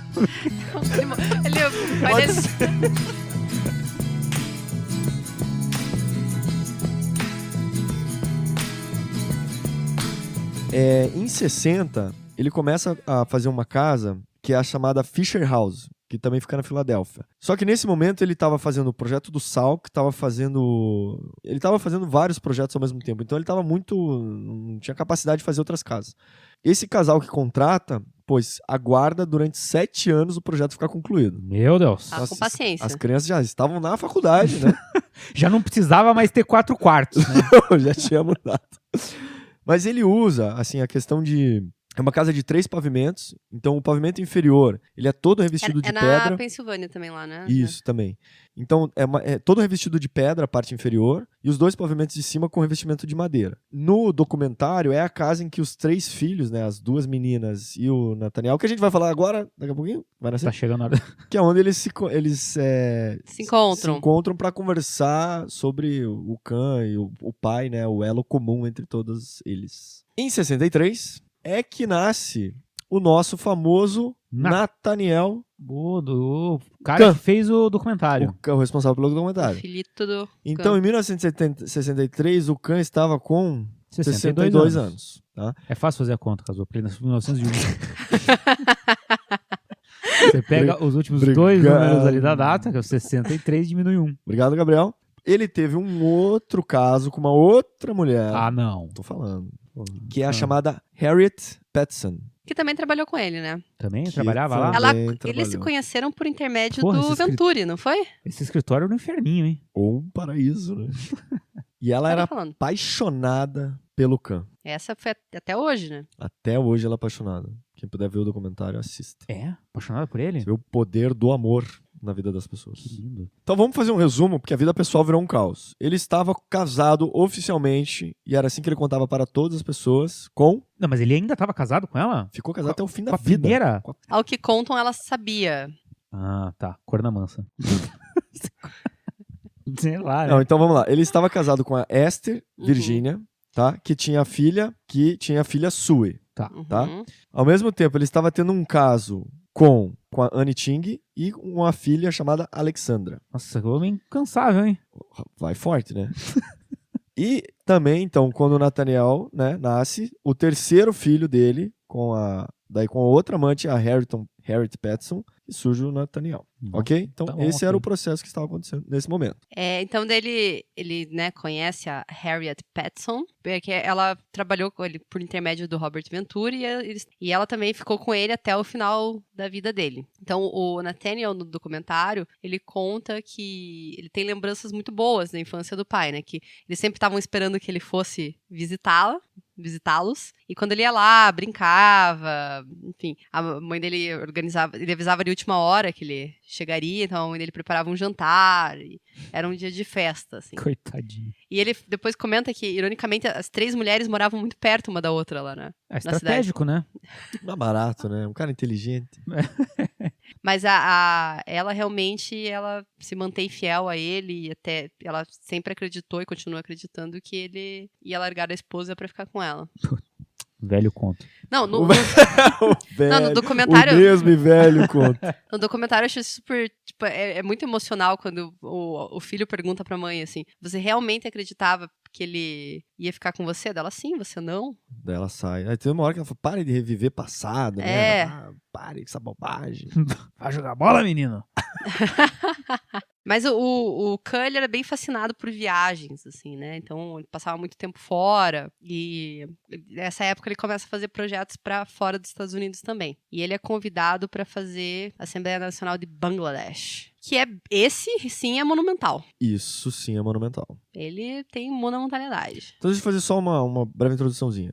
Em 60, ele começa a fazer uma casa que é a chamada Fisher House, que também fica na Filadélfia. Só que nesse momento ele estava fazendo o projeto do Salk, ele estava fazendo vários projetos ao mesmo tempo, então ele estava não tinha capacidade de fazer outras casas. Esse casal que contrata, pois, aguarda durante 7 anos o projeto ficar concluído. Meu Deus. Com paciência. As crianças já estavam na faculdade, né? Já não precisava mais ter 4 quartos, né? Já tinha mudado. Mas ele usa, assim, a questão de É uma casa de 3 pavimentos, então o pavimento inferior, ele é todo revestido de na pedra. Pensilvânia também lá, né? Isso, também. Então, é todo revestido de pedra, a parte inferior, e os 2 pavimentos de cima com revestimento de madeira. No documentário, é a casa em que os 3 filhos, né, as 2 meninas e o Nathaniel, que a gente vai falar agora, daqui a pouquinho, vai nascer, Tá chegando a hora. que é onde eles se encontram. se encontram para conversar sobre o Khan e o pai, né, o elo comum entre todos eles. Em 63, é que nasce o nosso famoso Nathaniel, O cara que fez o documentário. o responsável pelo documentário. Filito do Então, Khan. em 1963, o Khan estava com 62 62 anos. Tá? É fácil fazer a conta, Caso. Eu nasci em 1901. Você pega os últimos 2 números ali da data, que é o 63, e diminui 1. Obrigado, Gabriel. Ele teve um outro caso com uma outra mulher. Ah, não. Tô falando. Que é a chamada Harriet Petson. Que também trabalhou com ele, né? Também Que trabalhava lá? também Eles se trabalhou. conheceram por intermédio Porra, do esse Venturi, não foi? Esse escritório era no inferninho, hein? Ou um paraíso, né? E ela Tava era falando. apaixonada pelo Khan. Essa foi até hoje, né? Até hoje ela é apaixonada. Quem puder ver o documentário, assista. É? Apaixonada por ele? Você vê o poder do amor na vida das pessoas. Que lindo. Então vamos fazer um resumo, porque a vida pessoal virou um caos. Ele estava casado oficialmente, e era assim que ele contava para todas as pessoas, com... Não, mas ele ainda tava casado com ela? Ficou casado até o fim da Com a vida. primeira? Com a- Ao que contam, ela sabia. Ah, tá. Corna mansa. Sei lá, né? Não, então vamos lá. Ele estava casado com a Esther Uhum. Virginia, tá? Que tinha a filha Sue. Tá. Tá? Uhum. Ao mesmo tempo, ele estava tendo um caso com a Annie Ching e uma filha chamada Alexandra. Nossa, que homem incansável, hein? Vai forte, né? E também, então, quando o Nathaniel, né, nasce, o terceiro filho dele, com a outra amante, a Harriet Petson, e surge o Nathaniel. Ok? Então, tá bom, esse era ok. o processo que estava acontecendo nesse momento. Então ele né, conhece a Harriet Petson, porque ela trabalhou com ele por intermédio do Robert Venturi e ela também ficou com ele até o final da vida dele. Então o Nathaniel, no documentário, ele conta que ele tem lembranças muito boas da infância do pai, né? Que eles sempre estavam esperando que ele fosse visitá-los. E quando ele ia lá, brincava, enfim, a mãe dele ele avisava de última hora que ele chegaria, então a mãe dele preparava um jantar, e era um dia de festa, assim. Coitadinho. E ele depois comenta que, ironicamente, as 3 mulheres moravam muito perto uma da outra lá, né? É estratégico, né? Não é barato, né? Um cara inteligente. Mas ela realmente, ela se mantém fiel a ele, e até ela sempre acreditou e continua acreditando que ele ia largar a esposa pra ficar com ela. Velho conto. Não, O velho, no documentário... o mesmo e velho conto. No documentário eu achei super, tipo, é muito emocional quando o filho pergunta pra mãe, assim, você realmente acreditava que ele ia ficar com você? Dela, sim, você não? Daí ela sai. Aí tem uma hora que ela fala, pare de reviver passado, É. né? Ah, pare com essa bobagem. Vai jogar bola, menino? Mas o Khan, ele era bem fascinado por viagens, assim, né? Então, ele passava muito tempo fora. E nessa época ele começa a fazer projetos para fora dos Estados Unidos também. E ele é convidado para fazer a Assembleia Nacional de Bangladesh. Que esse sim é monumental. Isso sim é monumental. Ele tem monumentalidade. Então deixa eu fazer só uma breve introduçãozinha.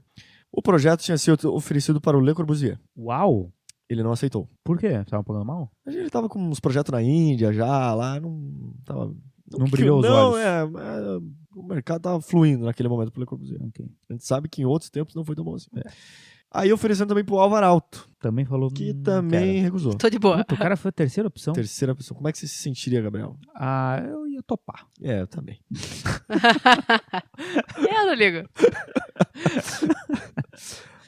O projeto tinha sido oferecido para o Le Corbusier. Uau! Ele não aceitou. Por quê? Tava pagando mal? Ele tava com uns projetos na Índia já, lá, não tava... Não brilhou os não, olhos. o mercado tava fluindo naquele momento pro Le Corbusier. Ok. A gente sabe que em outros tempos não foi tão bom assim. Aí oferecendo também pro Álvaro Alto, Também falou... que também recusou. Tô de boa. Puta, o cara foi a terceira opção? Terceira pessoa. Como é que você se sentiria, Gabriel? Ah, eu ia topar. É, eu também. Eu não ligo.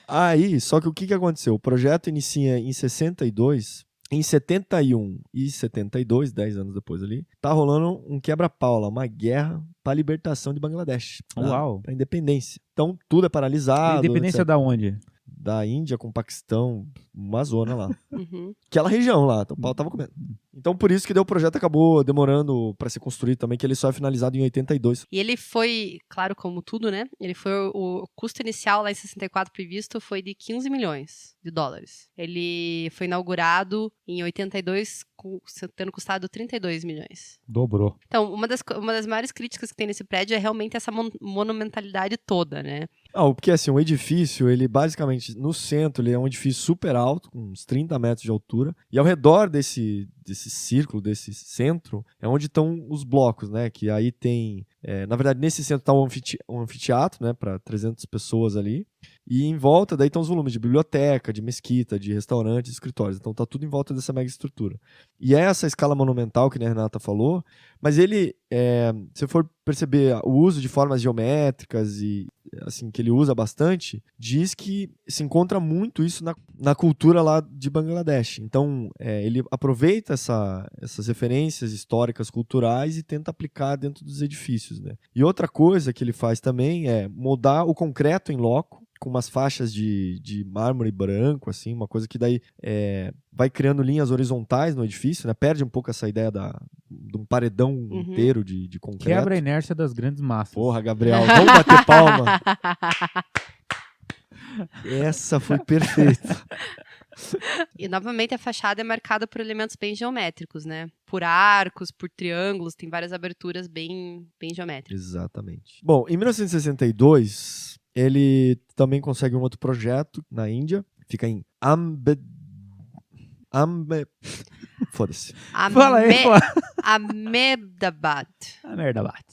Aí, só que o que aconteceu? O projeto inicia em 62, em 71 e 72, 10 anos depois ali, tá rolando um quebra-pau lá, uma guerra pra libertação de Bangladesh. Uau. Pra independência. Então, tudo é paralisado. Independência etc. da onde? Da Índia com o Paquistão, uma zona lá. Uhum. Aquela região lá, então o pau tava comendo. Então, por isso que daí o projeto acabou demorando pra ser construído também, que ele só é finalizado em 82. E ele foi, claro, como tudo, né? Ele foi o custo inicial lá em 64 previsto foi de 15 milhões de dólares. Ele foi inaugurado em 82 tendo custado 32 milhões. Dobrou. Então, uma das maiores críticas que tem nesse prédio é realmente essa monumentalidade toda, né? Porque assim, o edifício, ele basicamente, no centro, ele é um edifício super alto, com uns 30 metros de altura, e ao redor desse círculo, desse centro, é onde estão os blocos, né? Que aí tem, na verdade, nesse centro está um anfiteatro, né? Para 300 pessoas ali, e em volta daí estão os volumes de biblioteca, de mesquita, de restaurante, de escritórios. Então tá tudo em volta dessa mega estrutura. E é essa escala monumental que a Renata falou, mas ele, se for perceber o uso de formas geométricas e assim que ele usa bastante, diz que se encontra muito isso na cultura lá de Bangladesh. Então, ele aproveita essas referências históricas, culturais e tenta aplicar dentro dos edifícios, né? E outra coisa que ele faz também é moldar o concreto em loco, com umas faixas de mármore branco, assim, uma coisa que daí vai criando linhas horizontais no edifício, né? Perde um pouco essa ideia de um paredão inteiro de concreto. Quebra a inércia das grandes massas. Porra, Gabriel, vamos bater palma. Essa foi perfeita. E, novamente, a fachada é marcada por elementos bem geométricos, né? Por arcos, por triângulos, tem várias aberturas bem geométricas. Exatamente. Bom, em 1962... ele também consegue um outro projeto na Índia. Fica em foda-se. Fala aí, pô. Ahmedabad. Ahmedabad.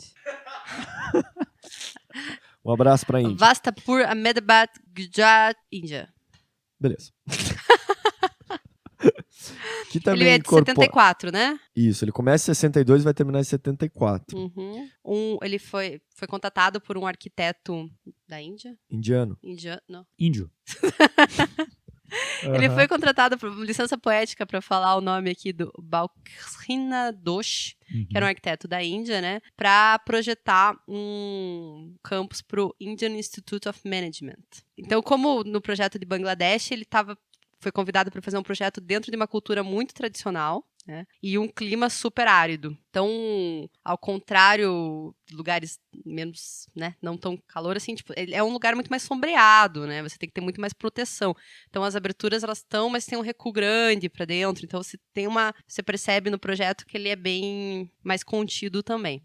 Um abraço pra Índia. Vastapur, Ahmedabad, Gujarat, Índia. Beleza. Que também ele é de 74, né? Isso, ele começa em 62 e vai terminar em 74. Ele foi contratado por um arquiteto da Índia? Indiano. Não. Índio. Ele foi contratado por licença poética para falar o nome aqui do Balkrishna Doshi, que era um arquiteto da Índia, né? Para projetar um campus para o Indian Institute of Management. Então, como no projeto de Bangladesh, ele foi convidado para fazer um projeto dentro de uma cultura muito tradicional, né? E um clima super árido. Então, ao contrário de lugares menos, né, não tão calor assim, tipo, é um lugar muito mais sombreado, né? Você tem que ter muito mais proteção. Então, as aberturas elas estão, mas tem um recuo grande para dentro. Então, você percebe no projeto que ele é bem mais contido também.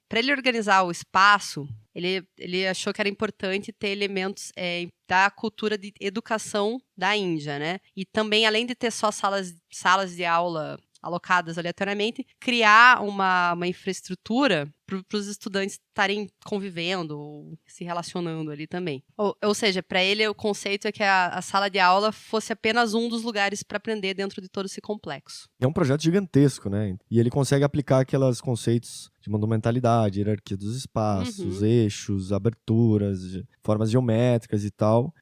Para ele organizar o espaço, ele achou que era importante ter elementos da cultura de educação da Índia, né? E também, além de ter só salas de aula alocadas aleatoriamente, criar uma infraestrutura para os estudantes estarem convivendo ou se relacionando ali também. Ou seja, para ele o conceito é que a sala de aula fosse apenas um dos lugares para aprender dentro de todo esse complexo. É um projeto gigantesco, né? E ele consegue aplicar aqueles conceitos de monumentalidade, hierarquia dos espaços, eixos, aberturas, formas geométricas e tal.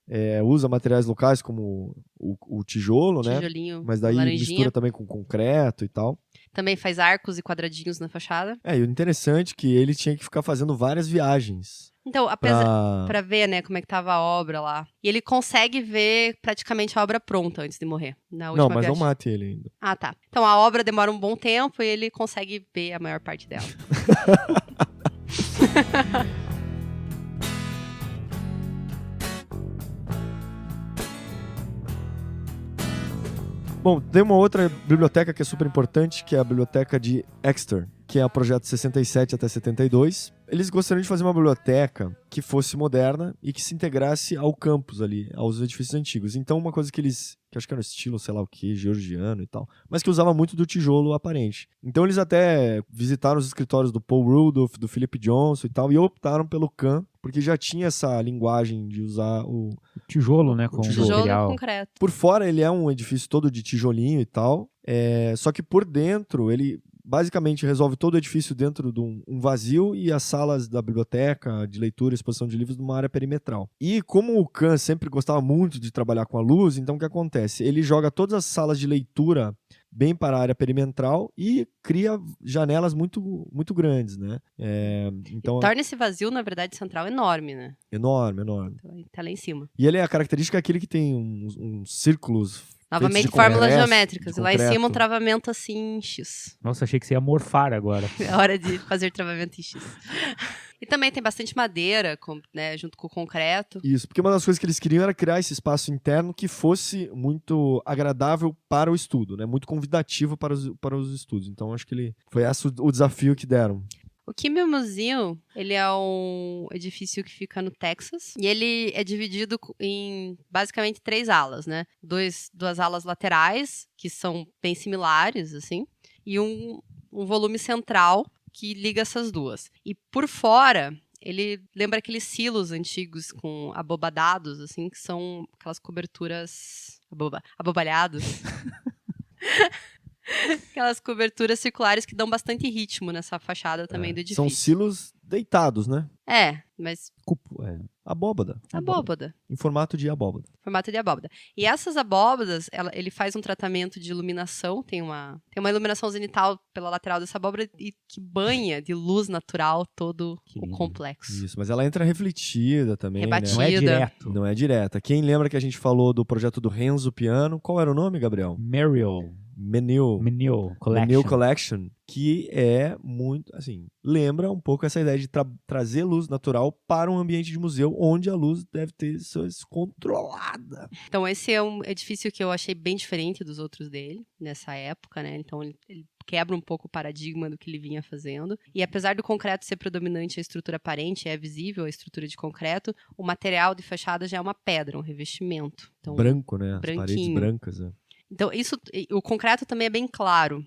Usa materiais locais como o tijolo, né? Tijolinho, mas daí laranjinha. Mistura também com concreto e tal. Também faz arcos e quadradinhos na fachada. E o interessante é que ele tinha que ficar fazendo várias viagens. Então, pra ver, né, como é que tava a obra lá. E ele consegue ver praticamente a obra pronta antes de morrer. Na última Não, mas viagem. não mate ele ainda. Ah, tá. Então, a obra demora um bom tempo e ele consegue ver a maior parte dela. Bom, tem uma outra biblioteca que é super importante, que é a biblioteca de Exeter, que é o projeto 67 até 72. Eles gostariam de fazer uma biblioteca que fosse moderna e que se integrasse ao campus ali, aos edifícios antigos. Então, uma coisa que acho que era no estilo, sei lá o que, georgiano e tal, mas que usava muito do tijolo aparente. Então, eles até visitaram os escritórios do Paul Rudolph, do Philip Johnson e tal, e optaram pelo Kahn, porque já tinha essa linguagem de usar o tijolo, né? Com tijolo material. e concreto. Por fora, ele é um edifício todo de tijolinho e tal, só que por dentro, ele basicamente resolve todo o edifício dentro de um vazio e as salas da biblioteca, de leitura e exposição de livros numa área perimetral. E como o Kahn sempre gostava muito de trabalhar com a luz, então o que acontece? Ele joga todas as salas de leitura bem para a área perimetral e cria janelas muito, muito grandes, né? Então, torna esse vazio, na verdade, central enorme, né? Enorme, enorme. Então, tá lá em cima. E ele a característica é aquele que tem uns círculos. Novamente, fórmulas geométricas. E lá em cima um travamento assim em X. Nossa, achei que você ia morfar agora. É hora de fazer travamento em X. E também tem bastante madeira, né, junto com o concreto. Isso, porque uma das coisas que eles queriam era criar esse espaço interno que fosse muito agradável para o estudo, né? Muito convidativo para os estudos. Então, acho que foi esse o desafio que deram. O Kimmel Museum, ele é um edifício que fica no Texas e ele é dividido em basicamente 3 alas, né? Duas alas laterais, que são bem similares, assim, e um volume central que liga essas duas. E por fora, ele lembra aqueles silos antigos com abobadados, assim, que são aquelas coberturas abobalhados. Aquelas coberturas circulares que dão bastante ritmo nessa fachada também do edifício. São silos deitados, né? Mas... Abóbada. Abóbada. Em formato de abóbada. Formato de abóbada. E essas abóbadas, ele faz um tratamento de iluminação, tem uma iluminação zenital pela lateral dessa abóbada e que banha de luz natural todo o complexo. Isso, mas ela entra refletida também, Rebatida. né? Não é direto. Não é direta. Quem lembra que a gente falou do projeto do Renzo Piano? Qual era o nome, Gabriel? Menil Collection, que é muito, assim, lembra um pouco essa ideia de trazer luz natural para um ambiente de museu onde a luz deve ter controlada. Então esse é um edifício que eu achei bem diferente dos outros dele, nessa época, né? Então ele quebra um pouco o paradigma do que ele vinha fazendo. E apesar do concreto ser predominante a estrutura aparente, é visível a estrutura de concreto, o material de fachada já é uma pedra, um revestimento. Então, branco, né? As branquinho. paredes brancas, né? Então, o concreto também é bem claro.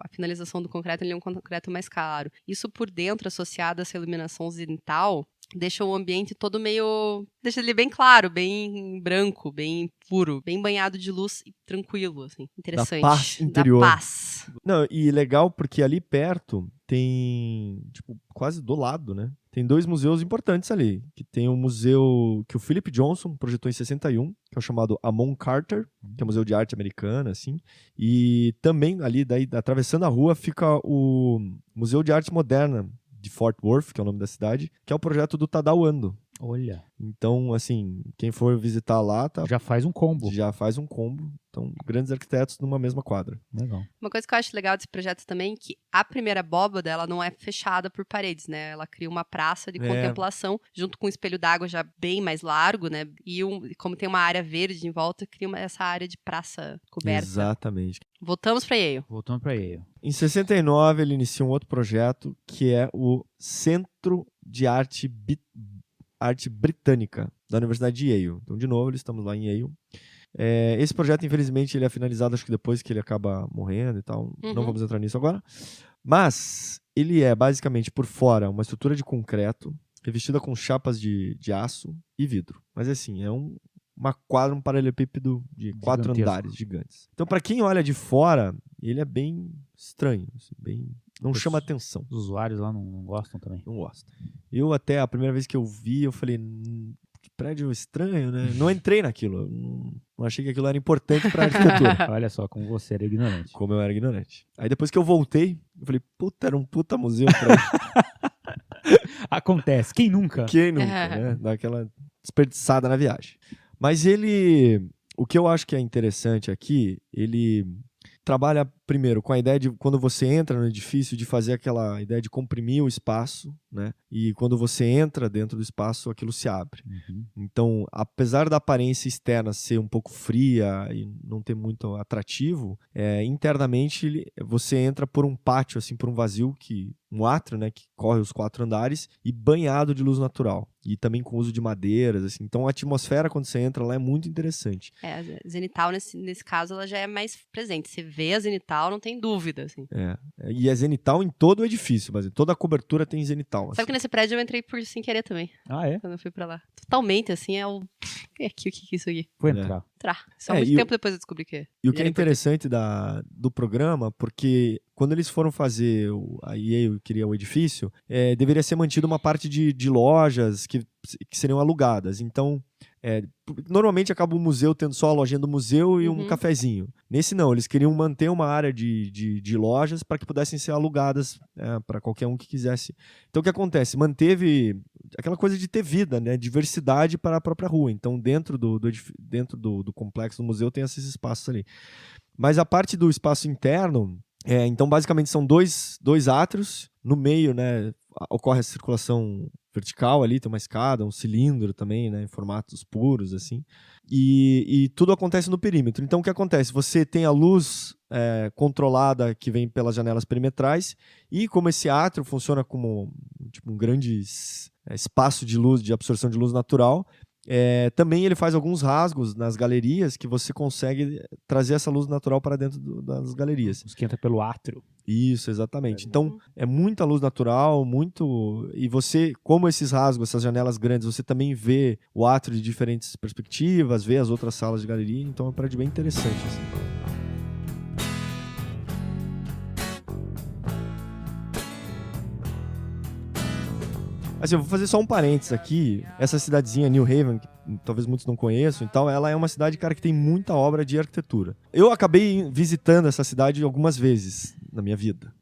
A finalização do concreto ele é um concreto mais claro. Isso por dentro, associado a essa iluminação zenital, deixa o ambiente todo meio... Deixa ele bem claro, bem branco, bem puro, bem banhado de luz e tranquilo, assim. Interessante. Da paz interior. Da paz. Não, e legal porque ali perto tem, tipo, quase do lado, né? Tem 2 museus importantes ali. Que tem um museu que o Philip Johnson projetou em 61, que é o chamado Amon Carter, que é um museu de arte americana, assim. E também ali, daí, atravessando a rua, fica o Museu de Arte Moderna de Fort Worth, que é o nome da cidade, que é o projeto do Tadao Ando. Olha. Então, assim, quem for visitar lá, já faz um combo. Então, grandes arquitetos numa mesma quadra. Legal. Uma coisa que eu acho legal desse projeto também é que a primeira abóbada, ela não é fechada por paredes, né? Ela cria uma praça de contemplação, junto com um espelho d'água já bem mais largo, né? E como tem uma área verde em volta, cria essa área de praça coberta. Exatamente. Voltamos para Yale. Em 69, ele inicia um outro projeto, que é o Centro de Arte Britânica, da Universidade de Yale. Então, de novo, estamos lá em Yale. Esse projeto, infelizmente, ele é finalizado acho que depois que ele acaba morrendo e tal. Não vamos entrar nisso agora. Mas ele é, basicamente, por fora, uma estrutura de concreto, revestida com chapas de aço e vidro. Mas, assim, é uma quadra, um paralelepípedo de 4 andares gigantes. Então, para quem olha de fora, ele é bem estranho, assim, não chama atenção. Os usuários lá não gostam também? Não gostam. Eu até, a primeira vez que eu vi, eu falei, que prédio estranho, né? Não entrei naquilo. Não achei que aquilo era importante para arquitetura. Olha só, como você era ignorante. Como eu era ignorante. Aí depois que eu voltei, eu falei, era um puta museu prédio. Acontece. Quem nunca? Né? Dá aquela desperdiçada na viagem. Mas o que eu acho que é interessante aqui, ele trabalha primeiro com a ideia de, quando você entra no edifício, de fazer aquela ideia de comprimir o espaço, né? E quando você entra dentro do espaço, aquilo se abre. Então, apesar da aparência externa ser um pouco fria e não ter muito atrativo, internamente você entra por um pátio, assim, por um vazio, um átrio, né, que corre os 4 andares e banhado de luz natural. E também com uso de madeiras, assim. Então, a atmosfera, quando você entra lá, é muito interessante. A zenital, nesse caso, ela já é mais presente. Você vê a zenital, não tem dúvida, assim. E é zenital em todo o edifício, mas toda a cobertura tem zenital. Sabe que nesse prédio eu entrei por sem querer também. Ah, é? Quando eu fui pra lá. Totalmente, assim, o que é isso aqui? Foi entrar. Só muito tempo depois eu descobri que... E o que é interessante do programa, porque quando eles foram fazer, a Yale queria o edifício, deveria ser mantida uma parte de lojas que seriam alugadas. Então, normalmente acaba o museu tendo só a lojinha do museu e um cafezinho. Nesse não, eles queriam manter uma área de lojas para que pudessem ser alugadas para qualquer um que quisesse. Então, o que acontece? Manteve aquela coisa de ter vida, né? Diversidade para a própria rua. Então, dentro do complexo do museu tem esses espaços ali. Mas a parte do espaço interno... então, basicamente, são dois átrios. No meio, né, ocorre a circulação vertical ali, tem uma escada, um cilindro também, né, em formatos puros, assim. E tudo acontece no perímetro. Então, o que acontece? Você tem a luz controlada que vem pelas janelas perimetrais e como esse átrio funciona como tipo, um grande espaço de luz, de absorção de luz natural, também ele faz alguns rasgos nas galerias que você consegue trazer essa luz natural para dentro das galerias. Esquenta pelo átrio. Isso, exatamente. Então, é muita luz natural, e você, como esses rasgos, essas janelas grandes, você também vê o átrio de diferentes perspectivas, vê as outras salas de galeria, então é um prédio bem interessante, assim. Assim, eu vou fazer só um parênteses aqui. Essa cidadezinha, New Haven, que talvez muitos não conheçam, então, ela é uma cidade, cara, que tem muita obra de arquitetura. Eu acabei visitando essa cidade algumas vezes na minha vida.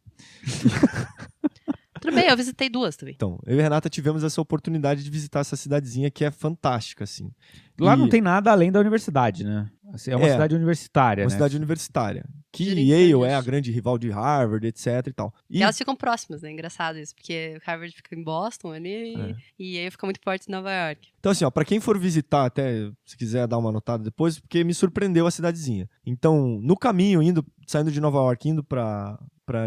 Tudo bem, eu visitei 2 também. Então, eu e a Renata tivemos essa oportunidade de visitar essa cidadezinha que é fantástica, assim. Lá não tem nada além da universidade, né? É uma cidade universitária, uma né? cidade universitária. Que Direito Yale é disso. a grande rival de Harvard, etc e tal. E elas ficam próximas, né? Engraçado isso, porque Harvard fica em Boston ali e aí fica muito forte em Nova York. Então, assim, ó, pra quem for visitar, até se quiser dar uma notada depois, porque me surpreendeu a cidadezinha. Então, no caminho, saindo de Nova York, indo pra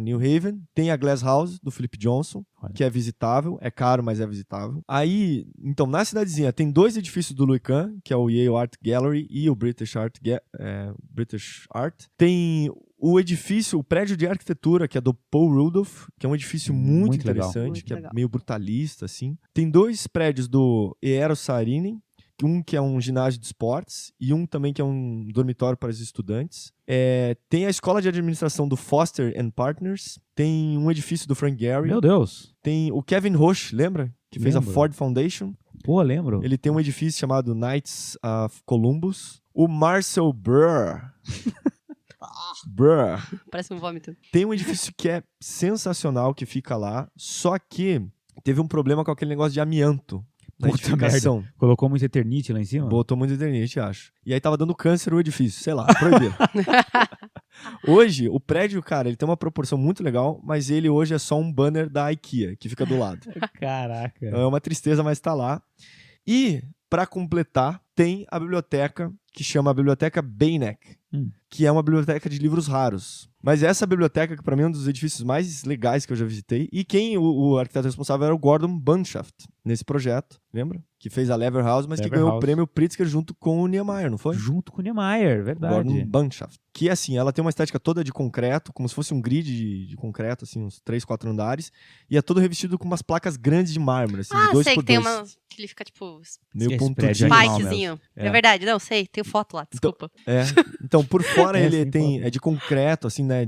New Haven, tem a Glass House, do Philip Johnson, que é visitável, é caro, mas é visitável. Aí, então, na cidadezinha, tem 2 edifícios do Louis Kahn, que é o Yale Art Gallery e o British Art. Tem o prédio de arquitetura, que é do Paul Rudolph, que é um edifício muito interessante, muito que legal. É meio brutalista, assim. Tem 2 prédios do Eero Saarinen, um que é um ginásio de esportes e um também que é um dormitório para os estudantes. Tem a escola de administração do Foster & Partners, tem um edifício do Frank Gehry. Meu Deus. Tem o Kevin Roche, lembra? Que fez a Lembro. Ford Foundation. Pô, lembro. Ele tem um edifício chamado Knights of Columbus. O Marcel Breuer. Parece um vômito. Tem um edifício que é sensacional, que fica lá, só que teve um problema com aquele negócio de amianto na Puta edificação. merda. Colocou muito Eternite lá em cima? Botou muito Eternite, acho. E aí tava dando câncer o edifício, sei lá, proibiram. Hoje, o prédio, cara, ele tem uma proporção muito legal, mas ele hoje é só um banner da IKEA, que fica do lado. Caraca. Então é uma tristeza, mas tá lá. E, pra completar, tem a biblioteca, que chama a Biblioteca Beinecke, que é uma biblioteca de livros raros. Mas essa biblioteca, que pra mim é um dos edifícios mais legais que eu já visitei, e quem o arquiteto responsável era o Gordon Bunshaft, nesse projeto, lembra? Que fez a Lever House, mas que ganhou o prêmio Pritzker junto com o Niemeyer, não foi? Junto com o Niemeyer, verdade. Gordon Bunshaft. Que, assim, ela tem uma estética toda de concreto, como se fosse um grid de concreto, assim, uns 3, 4 andares, e é todo revestido com umas placas grandes de mármore, assim, de 2 sei por que tem 2. uma que ele fica, tipo, Meio Esse pontudinho. prédio é animal spikezinho. mesmo. É verdade, não, sei, tem foto lá, desculpa. Então, por fora ele sim, é de concreto, assim, né,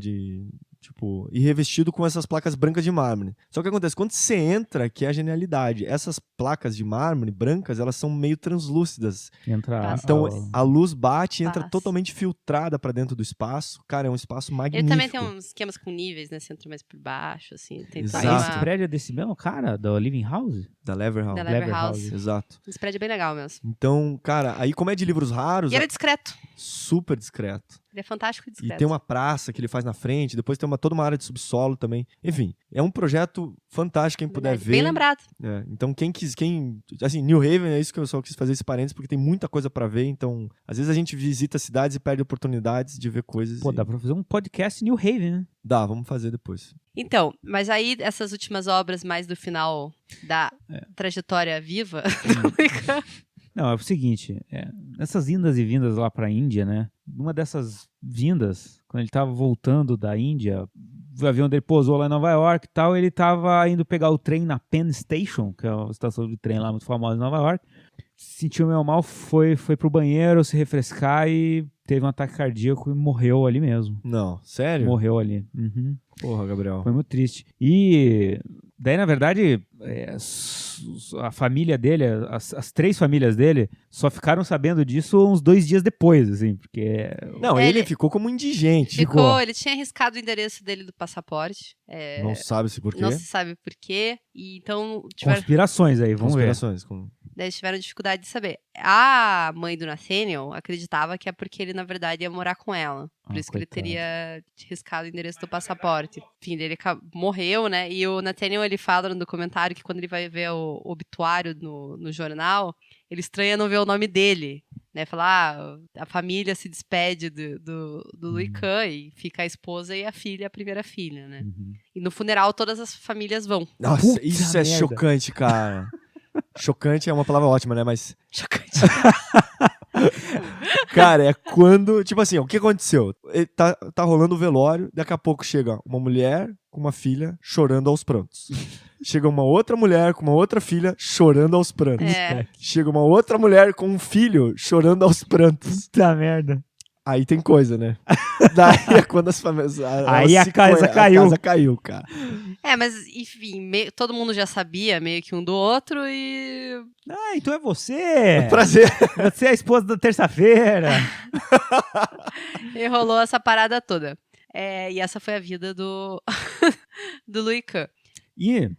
tipo, e revestido com essas placas brancas de mármore. Só que acontece, quando você entra, que é a genialidade, essas placas de mármore brancas, elas são meio translúcidas. Entra Então, a luz bate e entra Passa. totalmente filtrada pra dentro do espaço. Cara, é um espaço magnífico. Ele também tem uns esquemas com níveis, né? Você entra mais por baixo, assim. Tem Exato. toda Esse uma... prédio é desse mesmo cara, da Living House? Da Lever House. Da Lever Lever House. House. Exato. Esse prédio é bem legal mesmo. Então, cara, aí como é de livros raros, E ele é discreto. super discreto. Ele é fantástico e discreto. E tem uma praça que ele faz na frente, depois tem toda uma área de subsolo também. Enfim, é um projeto fantástico, quem puder ver. Bem lembrado. Então, assim, New Haven, é isso que eu só quis fazer esse parênteses, porque tem muita coisa pra ver, então, às vezes a gente visita cidades e perde oportunidades de ver coisas. Pô, dá pra fazer um podcast New Haven, né? Dá, vamos fazer depois. Então, mas aí essas últimas obras mais do final da trajetória viva Não, é o seguinte, nessas indas e vindas lá pra Índia, né? Numa dessas vindas, quando ele tava voltando da Índia, o avião dele pousou lá em Nova York e tal, ele tava indo pegar o trem na Penn Station, que é uma estação de trem lá muito famosa em Nova York, se sentiu meio mal, foi pro banheiro se refrescar e teve um ataque cardíaco e morreu ali mesmo. Não, sério? Morreu ali. Uhum. Porra, Gabriel. Foi muito triste. E daí, na verdade, a família dele, as 3 famílias dele, só ficaram sabendo disso uns 2 dias depois, assim, porque... Não, ele ficou como indigente. ficou, ele tinha arriscado o endereço dele do passaporte. Não sabe-se por quê. Não se sabe por quê. E então tiveram Conspirações aí, vamos ver. Conspirações. Daí eles tiveram dificuldade de saber. A mãe do Nathaniel acreditava que é porque ele, na verdade, ia morar com ela. Por isso que ele teria riscado o endereço do passaporte. Enfim, ele morreu, né? E o Nathaniel, ele fala no documentário que quando ele vai ver o obituário no jornal, ele estranha não ver o nome dele. Né? Falar, a família se despede do Louis Kahn e fica a esposa e a filha, a primeira filha, né? E no funeral todas as famílias vão. Nossa, Puta isso é merda. chocante, cara. Chocante é uma palavra ótima, né? Mas, Chocante. cara, é quando... Tipo assim, o que aconteceu? Tá rolando o velório, daqui a pouco chega uma mulher com uma filha chorando aos prantos. Chega uma outra mulher com uma outra filha chorando aos prantos. Chega uma outra mulher com um filho chorando aos prantos. Puta merda. Aí tem coisa, né? Daí é quando as famílias... Aí a casa caiu. A casa caiu, cara. Mas, enfim, todo mundo já sabia meio que um do outro e... Ah, então é você! Prazer. Você é a esposa da terça-feira. E rolou essa parada toda. E essa foi a vida do Louis Kahn. E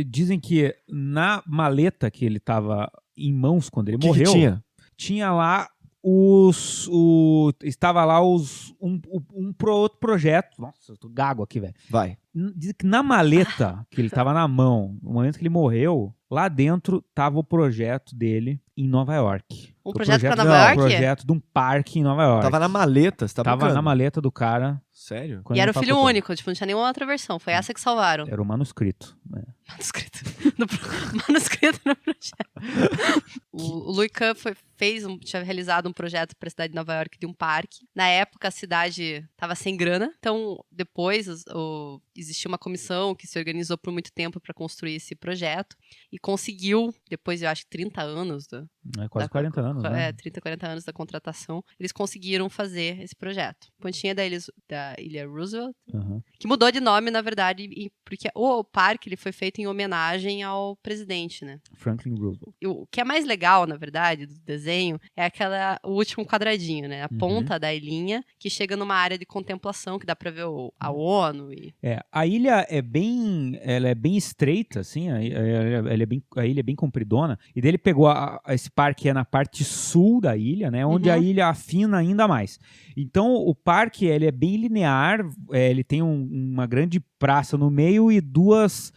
dizem que na maleta que ele tava em mãos quando ele morreu... Que tinha lá estava lá um outro projeto. Nossa, eu tô gago aqui, velho. Vai. Diz que na maleta que ele tava na mão, no momento que ele morreu, lá dentro tava o projeto dele em Nova York. Um projeto pra Nova York? Um projeto de um parque em Nova York. Tava na maleta, você tá Tava brincando? na maleta do cara. Sério? E era o filho único, tipo, não tinha nenhuma outra versão. Foi essa que salvaram. Era o manuscrito. Né? Manuscrito. Manuscrito no projeto. O Louis Kahn tinha realizado um projeto para a cidade de Nova York de um parque. Na época, a cidade estava sem grana. Então, depois, existiu uma comissão que se organizou por muito tempo para construir esse projeto. E conseguiu, depois, eu acho que 30 anos... Quase 40 anos, né? 30, 40 anos da contratação. Eles conseguiram fazer esse projeto. Pontinha da Ilha Roosevelt, que mudou de nome, na verdade, porque o parque ele foi feito em homenagem ao presidente, né? Franklin Roosevelt. O que é mais legal, na verdade, do desenho é o último quadradinho, né? A ponta da ilhinha, que chega numa área de contemplação, que dá pra ver a ONU. A ilha é bem estreita, assim, a ilha é bem compridona, e daí ele pegou esse parque na parte sul da ilha, né? Onde a ilha afina ainda mais. Então, o parque, ele é bem linear, ele tem uma grande praça no meio e duas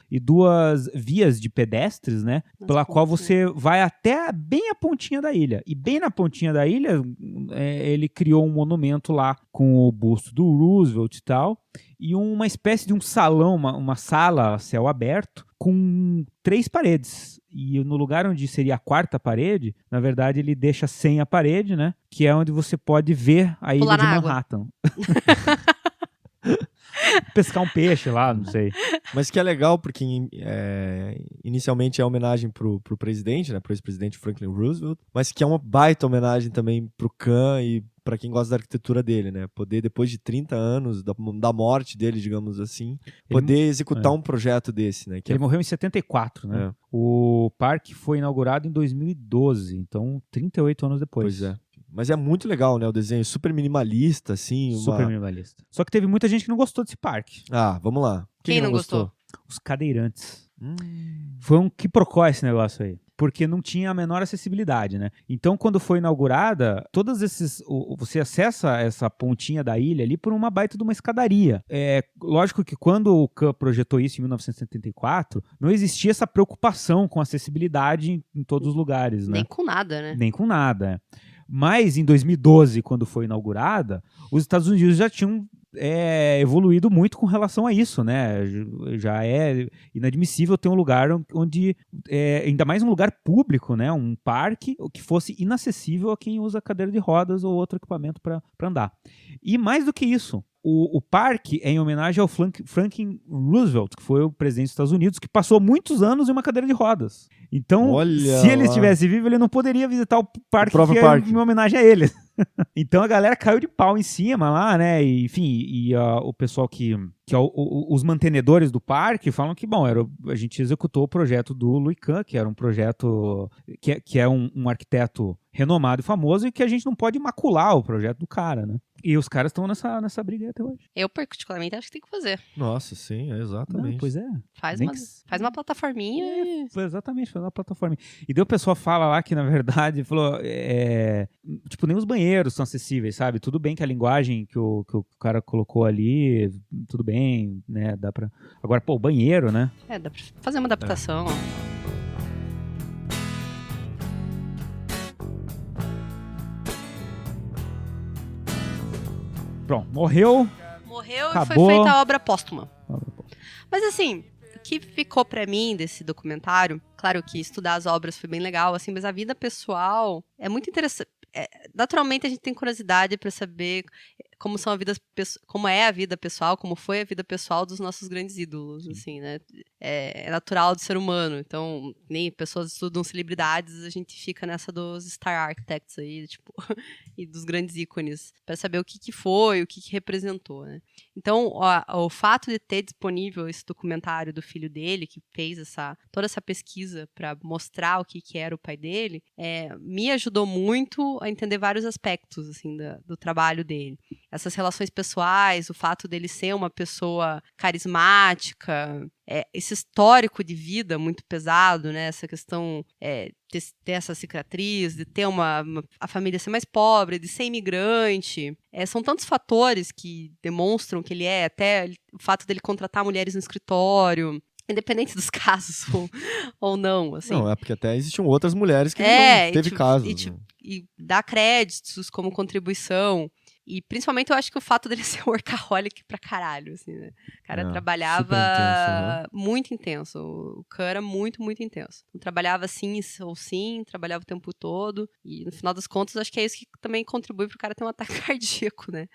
vias de pedestres, né? Pela qual você vai até bem a pontinha da ilha. E bem na pontinha da ilha, ele criou um monumento lá com o busto do Roosevelt e tal, e uma espécie de um salão, uma sala a céu aberto, com 3 paredes. E no lugar onde seria a 4ª parede, na verdade ele deixa sem a parede, né? Que é onde você pode ver a ilha de Manhattan. Pescar um peixe lá, não sei. Mas que é legal, porque inicialmente é homenagem pro presidente, né? Pro ex-presidente Franklin Roosevelt, mas que é uma baita homenagem também pro Kahn e pra quem gosta da arquitetura dele, né? Poder, depois de 30 anos da morte dele, digamos assim, poder executar um projeto desse, né? Ele morreu em 74, né? O parque foi inaugurado em 2012, então 38 anos depois. Pois é. Mas é muito legal, né? O desenho super minimalista, assim. Super minimalista. Só que teve muita gente que não gostou desse parque. Ah, vamos lá. Quem não gostou? Os cadeirantes. Foi um quiprocó esse negócio aí. Porque não tinha a menor acessibilidade, né? Então, quando foi inaugurada, você acessa essa pontinha da ilha ali por uma baita de uma escadaria. Lógico que quando o Kahn projetou isso em 1974, não existia essa preocupação com acessibilidade em todos os lugares, né? Nem com nada, né? Nem com nada, Mas, em 2012, quando foi inaugurada, os Estados Unidos já tinham evoluído muito com relação a isso, né? Já é inadmissível ter um lugar onde, ainda mais um lugar público, né? Um parque que fosse inacessível a quem usa cadeira de rodas ou outro equipamento para andar. E mais do que isso, o parque é em homenagem ao Franklin Roosevelt, que foi o presidente dos Estados Unidos, que passou muitos anos em uma cadeira de rodas. Então, se ele estivesse vivo, ele não poderia visitar o parque em homenagem a ele. Então a galera caiu de pau em cima lá, né? E, enfim, o pessoal que que os mantenedores do parque falam que, bom, a gente executou o projeto do Louis Kahn, que era um projeto que é um arquiteto renomado e famoso, e que a gente não pode macular o projeto do cara, né? E os caras estão nessa briga até hoje. Eu, particularmente, acho que tem que fazer. Nossa, sim, exatamente. Não, pois é. Faz uma plataforminha e... Exatamente, faz uma plataforma. E daí o pessoal fala lá que, na verdade, falou, tipo, nem os banheiros são acessíveis, sabe? Tudo bem que a linguagem que o cara colocou ali, tudo bem, né? Dá pra... Agora, pô, o banheiro, né? Dá pra fazer uma adaptação. Pronto, morreu. E Acabou. foi feita a obra póstuma. Mas assim, o que ficou pra mim desse documentário, claro que estudar as obras foi bem legal, assim, mas a vida pessoal é muito interessante. Naturalmente a gente tem curiosidade pra saber como é a vida pessoal, como foi a vida pessoal dos nossos grandes ídolos, assim, né? É natural do ser humano. Então, nem pessoas estudam celebridades, a gente fica nessa dos Star Architects aí, tipo, e dos grandes ícones, para saber o que foi, o que representou, né? Então, o fato de ter disponível esse documentário do filho dele, que fez toda essa pesquisa para mostrar o que era o pai dele, me ajudou muito a entender vários aspectos, assim, do trabalho dele. Essas relações pessoais, o fato dele ser uma pessoa carismática, esse histórico de vida muito pesado, né? Essa questão de ter essa cicatriz, de ter a família ser mais pobre, de ser imigrante. São tantos fatores que demonstram que ele até o fato dele contratar mulheres no escritório, independente dos casos ou não, assim. Não, porque até existiam outras mulheres que não teve caso. E dar créditos como contribuição. E principalmente eu acho que o fato dele ser workaholic pra caralho, assim, né? O cara trabalhava muito intenso. O cara era muito, muito intenso. Então, trabalhava sim, trabalhava o tempo todo. E no final das contas, acho que é isso que também contribui pro cara ter um ataque cardíaco, né?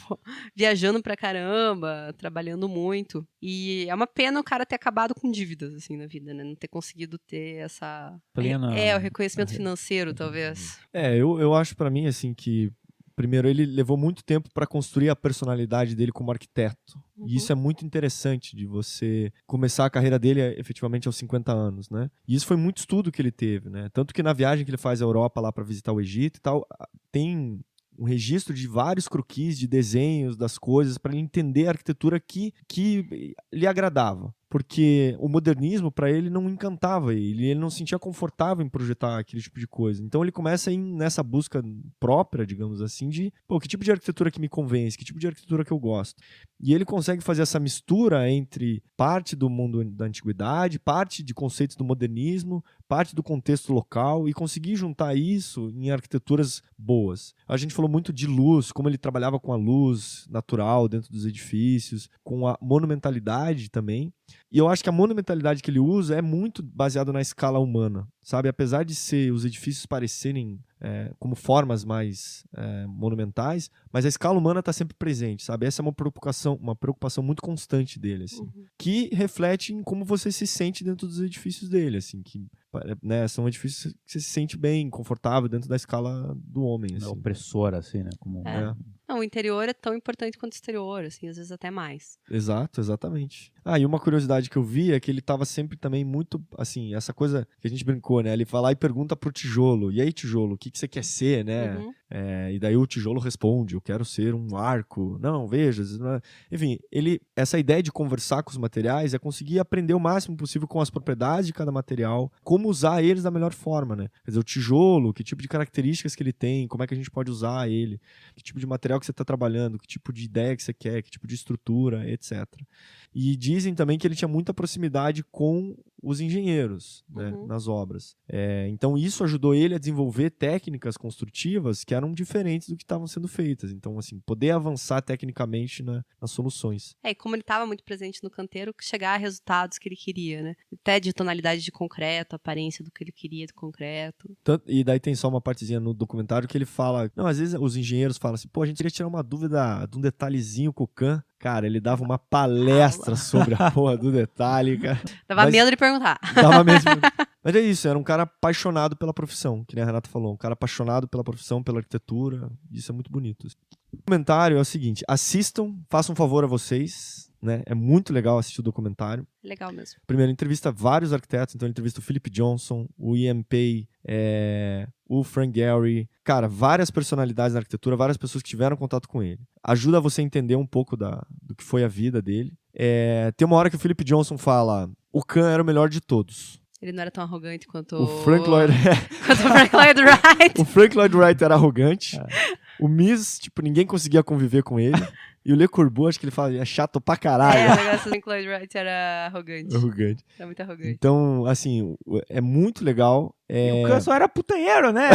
Pô, viajando pra caramba, trabalhando muito. E é uma pena o cara ter acabado com dívidas, assim, na vida, né? Não ter conseguido ter essa... o reconhecimento financeiro, talvez. Eu acho pra mim, assim, que primeiro, ele levou muito tempo para construir a personalidade dele como arquiteto. Uhum. E isso é muito interessante, de você começar a carreira dele efetivamente aos 50 anos, né? E isso foi muito estudo que ele teve, né? Tanto que na viagem que ele faz à Europa lá para visitar o Egito e tal, tem um registro de vários croquis, de desenhos das coisas, para ele entender a arquitetura que lhe agradava. Porque o modernismo, para ele, não encantava ele não se sentia confortável em projetar aquele tipo de coisa. Então ele começa a ir nessa busca própria, digamos assim, de que tipo de arquitetura que me convence, que tipo de arquitetura que eu gosto. E ele consegue fazer essa mistura entre parte do mundo da antiguidade, parte de conceitos do modernismo, parte do contexto local, e conseguir juntar isso em arquiteturas boas. A gente falou muito de luz, como ele trabalhava com a luz natural dentro dos edifícios, com a monumentalidade também. E eu acho que a monumentalidade que ele usa é muito baseada na escala humana, sabe? Apesar de os edifícios parecerem como formas mais monumentais, mas a escala humana está sempre presente, sabe? Essa é uma preocupação muito constante dele, assim, que reflete em como você se sente dentro dos edifícios dele, assim, que, né, são edifícios que você se sente bem, confortável dentro da escala do homem, assim. É opressor, assim, né? Não, o interior é tão importante quanto o exterior, assim, às vezes até mais. Exato, exatamente. E uma curiosidade que eu vi é que ele estava sempre também muito, assim, essa coisa que a gente brincou, né? Ele vai lá e pergunta pro tijolo, e aí, tijolo, o que você quer ser, né? Uhum. E daí o tijolo responde, eu quero ser um arco. Não, veja. Enfim, essa ideia de conversar com os materiais é conseguir aprender o máximo possível com as propriedades de cada material, como usar eles da melhor forma, né? Quer dizer, o tijolo, que tipo de características que ele tem, como é que a gente pode usar ele, que tipo de material que você está trabalhando, que tipo de ideia que você quer, que tipo de estrutura, etc. E dizem também que ele tinha muita proximidade com os engenheiros, né, nas obras. Então isso ajudou ele a desenvolver técnicas construtivas que eram diferentes do que estavam sendo feitas. Então, assim, poder avançar tecnicamente nas soluções. E como ele estava muito presente no canteiro, chegar a resultados que ele queria, né? Até de tonalidade de concreto, aparência do que ele queria do concreto. E daí tem só uma partezinha no documentário que ele fala... Não, às vezes os engenheiros falam assim, a gente queria tirar uma dúvida de um detalhezinho com o Kahn. Cara, ele dava uma palestra sobre a porra do detalhe, cara. Dava medo de perguntar. Dava mesmo. Mas é isso, era um cara apaixonado pela profissão, que nem a Renata falou. Um cara apaixonado pela profissão, pela arquitetura. Isso é muito bonito. O comentário é o seguinte, assistam, façam um favor a vocês. né? É muito legal assistir o documentário. Legal mesmo. Primeiro, ele entrevista vários arquitetos, então ele entrevista o Philip Johnson, o Ian Pei, o Frank Gehry, cara, várias personalidades na arquitetura, várias pessoas que tiveram contato com ele. Ajuda você a entender um pouco do que foi a vida dele. Tem uma hora que o Philip Johnson fala, o Kahn era o melhor de todos. Ele não era tão arrogante quanto O Frank Lloyd quanto o Frank Lloyd Wright. O Frank Lloyd Wright era arrogante. O Mies, tipo, ninguém conseguia conviver com ele. E o Le Corbusier, acho que ele fala, é chato pra caralho. O negócio do Frank Lloyd Wright era arrogante. Arrogante. Era muito arrogante. Então, assim, é muito legal. E o Kahn só era putanheiro, né?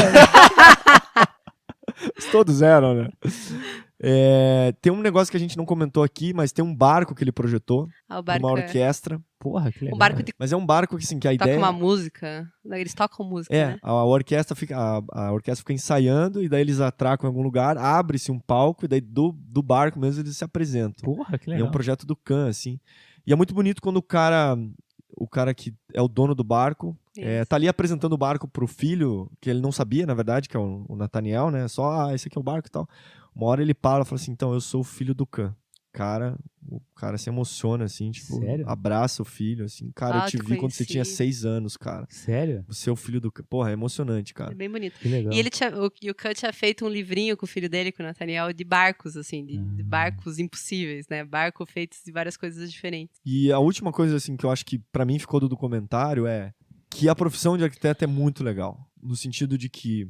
Todos eram, né? Tem um negócio que a gente não comentou aqui, mas tem um barco que ele projetou. O barco uma orquestra. Porra, que legal. Um barco de... Mas é um barco que, assim, que a Toca ideia... uma música. Eles tocam música, né? A orquestra fica ensaiando e daí eles atracam em algum lugar, abre-se um palco e daí do barco mesmo eles se apresentam. Porra, que E legal. é um projeto do Kahn, assim. E é muito bonito quando o cara que é o dono do barco tá ali apresentando o barco pro filho, que ele não sabia, na verdade, que é o Nathaniel, né? Só, esse aqui é o barco e tal. Uma hora ele para e fala assim, então, eu sou o filho do Kahn. O cara se emociona, assim, tipo, Sério? abraça o filho, assim, cara, eu te vi quando você tinha conheci. 6 anos, cara. Sério? Você é o filho do Kahn. Porra, é emocionante, cara. É bem bonito. Que legal. E o Kahn tinha feito um livrinho com o filho dele, com o Nathaniel, de barcos, assim, de barcos impossíveis, né? Barcos feitos de várias coisas diferentes. E a última coisa, assim, que eu acho que pra mim ficou do documentário é que a profissão de arquiteto é muito legal. No sentido de que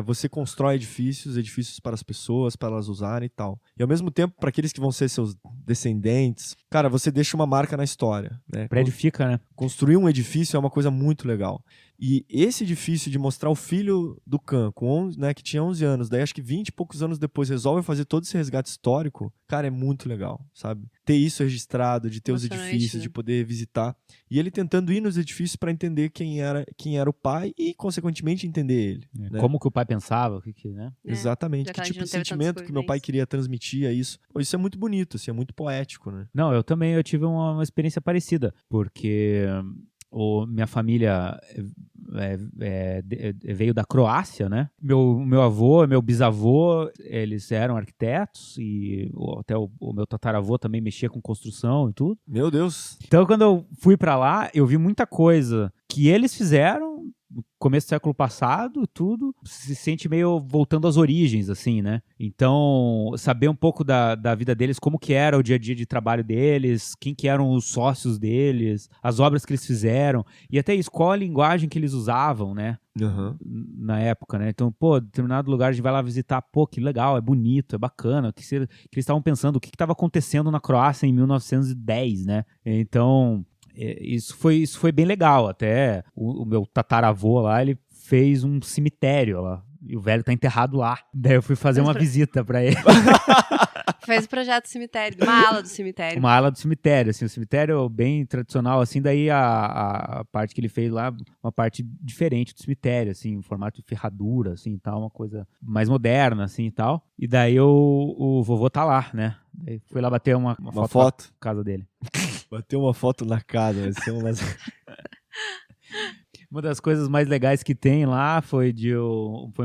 você constrói edifícios para as pessoas, para elas usarem e tal. E ao mesmo tempo, para aqueles que vão ser seus descendentes, cara, você deixa uma marca na história, né? O prédio fica, né? Construir um edifício é uma coisa muito legal. E esse edifício de mostrar o filho do Kahn, né, que tinha 11 anos, daí acho que 20 e poucos anos depois resolve fazer todo esse resgate histórico, cara, é muito legal, sabe? Ter isso registrado, de ter os edifícios, né? de poder visitar. E ele tentando ir nos edifícios para entender quem era o pai e, consequentemente, entender ele. Né? Como que o pai pensava, o que né? Exatamente. Já Que que a gente tipo não de teve sentimento tantas que meu pai vivências. queria transmitir a isso. Pô, isso é muito bonito, assim, é muito poético, né? Não, eu tive uma experiência parecida, porque minha família veio da Croácia, né? Meu avô e meu bisavô, eles eram arquitetos e até o meu tataravô também mexia com construção e tudo. Meu Deus! Então, quando eu fui pra lá, eu vi muita coisa que eles fizeram no começo do século passado, tudo, se sente meio voltando às origens, assim, né? Então, saber um pouco da vida deles, como que era o dia a dia de trabalho deles, quem que eram os sócios deles, as obras que eles fizeram, e até isso, qual a linguagem que eles usavam, né? Na época, né? Então, determinado lugar a gente vai lá visitar, que legal, é bonito, é bacana, que eles estavam pensando, o que estava acontecendo na Croácia em 1910, né? Então, isso foi bem legal. Até o meu tataravô lá, ele fez um cemitério lá. E o velho tá enterrado lá. Daí eu fui fazer uma visita pra ele. Fez o projeto do cemitério, uma ala do cemitério. Uma ala do cemitério, assim, um cemitério bem tradicional, assim, daí a parte que ele fez lá, uma parte diferente do cemitério, assim, em formato de ferradura, assim, tal, uma coisa mais moderna, assim, e tal. E daí o vovô tá lá, né? Daí fui lá bater uma foto na casa dele. Bateu uma foto na casa, vai ser uma... Uma das coisas mais legais que tem lá foi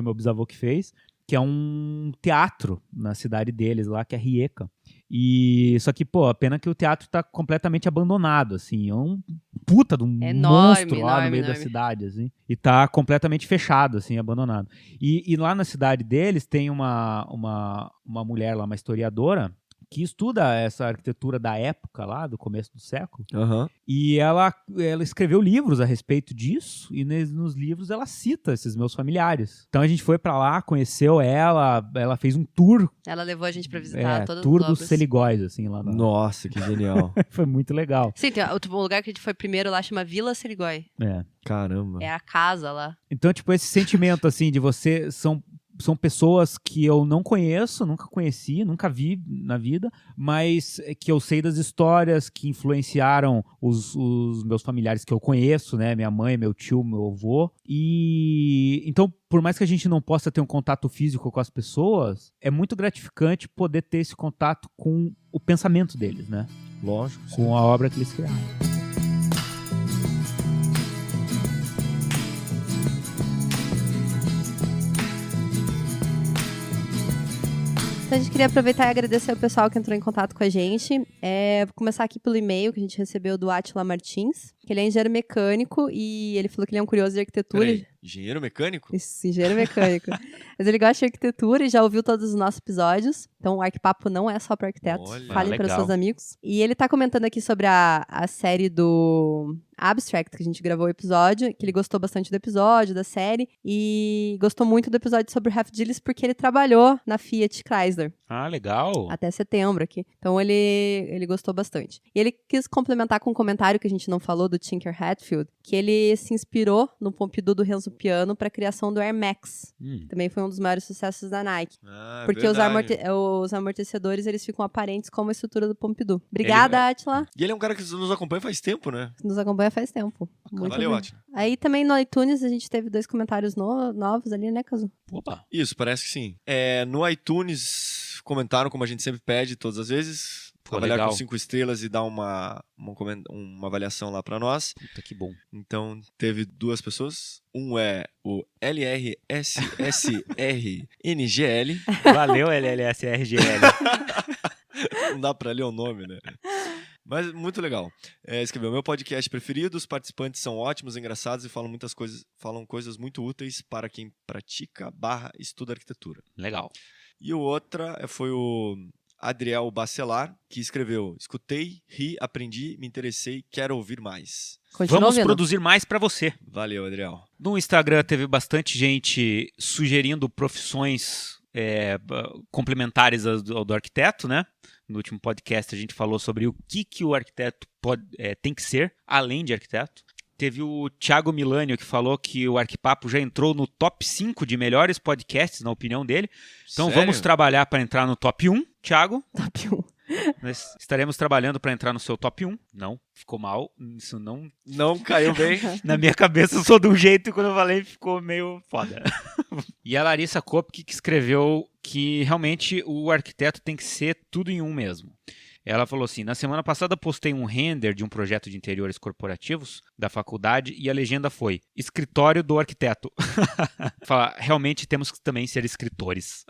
meu bisavô que fez, que é um teatro na cidade deles lá, que é Rijeka. E só que, a pena que o teatro tá completamente abandonado, assim, é um puta de um monstro lá no meio da cidade, assim, e tá completamente fechado, assim, abandonado. E lá na cidade deles tem uma mulher lá, uma historiadora, que estuda essa arquitetura da época lá, do começo do século. E ela escreveu livros a respeito disso, e nos livros ela cita esses meus familiares. Então a gente foi pra lá, conheceu ela fez um tour. Ela levou a gente pra visitar todas tour as obras. dos Seligóis, assim, lá na... Nossa, que genial. Foi muito legal. Sim, tem outro lugar que a gente foi primeiro lá, chama Vila Seligói. Caramba. É a casa lá. Então, tipo, esse sentimento, assim, de você... São pessoas que eu não conheço, nunca conheci, nunca vi na vida, mas que eu sei das histórias que influenciaram os meus familiares que eu conheço, né? Minha mãe, meu tio, meu avô. E então, por mais que a gente não possa ter um contato físico com as pessoas, é muito gratificante poder ter esse contato com o pensamento deles, né? Lógico. Sim. Com a obra que eles criaram. Então a gente queria aproveitar e agradecer o pessoal que entrou em contato com a gente. Vou começar aqui pelo e-mail que a gente recebeu do Átila Martins, que ele é engenheiro mecânico e ele falou que ele é um curioso de arquitetura. Peraí, engenheiro mecânico? Isso, engenheiro mecânico. Mas ele gosta de arquitetura e já ouviu todos os nossos episódios. Então o Arquipapo não é só para arquitetos. Olha, Fale para legal. seus amigos. E ele tá comentando aqui sobre a série do Abstract, que a gente gravou o episódio, que ele gostou bastante do episódio, da série, e gostou muito do episódio sobre o Half Gillis porque ele trabalhou na Fiat Chrysler Ah, legal. até setembro aqui. Então ele gostou bastante. E ele quis complementar com um comentário que a gente não falou do Tinker Hatfield, que ele se inspirou no Pompidou do Renzo Piano para a criação do Air Max. Também foi um dos maiores sucessos da Nike. Porque os amortecedores, eles ficam aparentes como a estrutura do Pompidou. Obrigada, Átila. E ele é um cara que nos acompanha faz tempo, né? Nos acompanha faz tempo. Muito Valeu, bem. Átila. Aí também no iTunes a gente teve 2 comentários novos ali, né, Cazu? Opa. Isso, parece que sim. No iTunes, comentaram como a gente sempre pede todas as vezes. Pô, Avaliar legal. com 5 estrelas e dar uma avaliação lá pra nós. Puta, que bom. Então, teve 2 pessoas. Um é o LRSSRNGL. Valeu, LLSRGL. Não dá pra ler o nome, né? Mas muito legal. Escreveu: meu podcast preferido, os participantes são ótimos, engraçados e falam coisas muito úteis para quem pratica / estuda arquitetura. Legal. E o outra foi o Adriel Bacelar, que escreveu: escutei, ri, aprendi, me interessei, quero ouvir mais. Continua Vamos ouvindo. produzir mais pra você. Valeu, Adriel. No Instagram teve bastante gente sugerindo profissões complementares ao do arquiteto, né? No último podcast a gente falou sobre o que o arquiteto tem que ser, além de arquiteto. Teve o Thiago Milânio que falou que o Arquipapo já entrou no top 5 de melhores podcasts, na opinião dele. Então Sério? vamos trabalhar para entrar no top 1, Thiago. Top 1. Nós estaremos trabalhando para entrar no seu top 1. Não, ficou mal. Isso não... Não caiu bem. Na minha cabeça eu sou de um jeito e quando eu falei ficou meio foda. E a Larissa Kopke que escreveu que realmente o arquiteto tem que ser tudo em um mesmo. Ela falou assim: na semana passada postei um render de um projeto de interiores corporativos da faculdade e a legenda foi escritório do arquiteto. Fala, realmente temos que também ser escritores.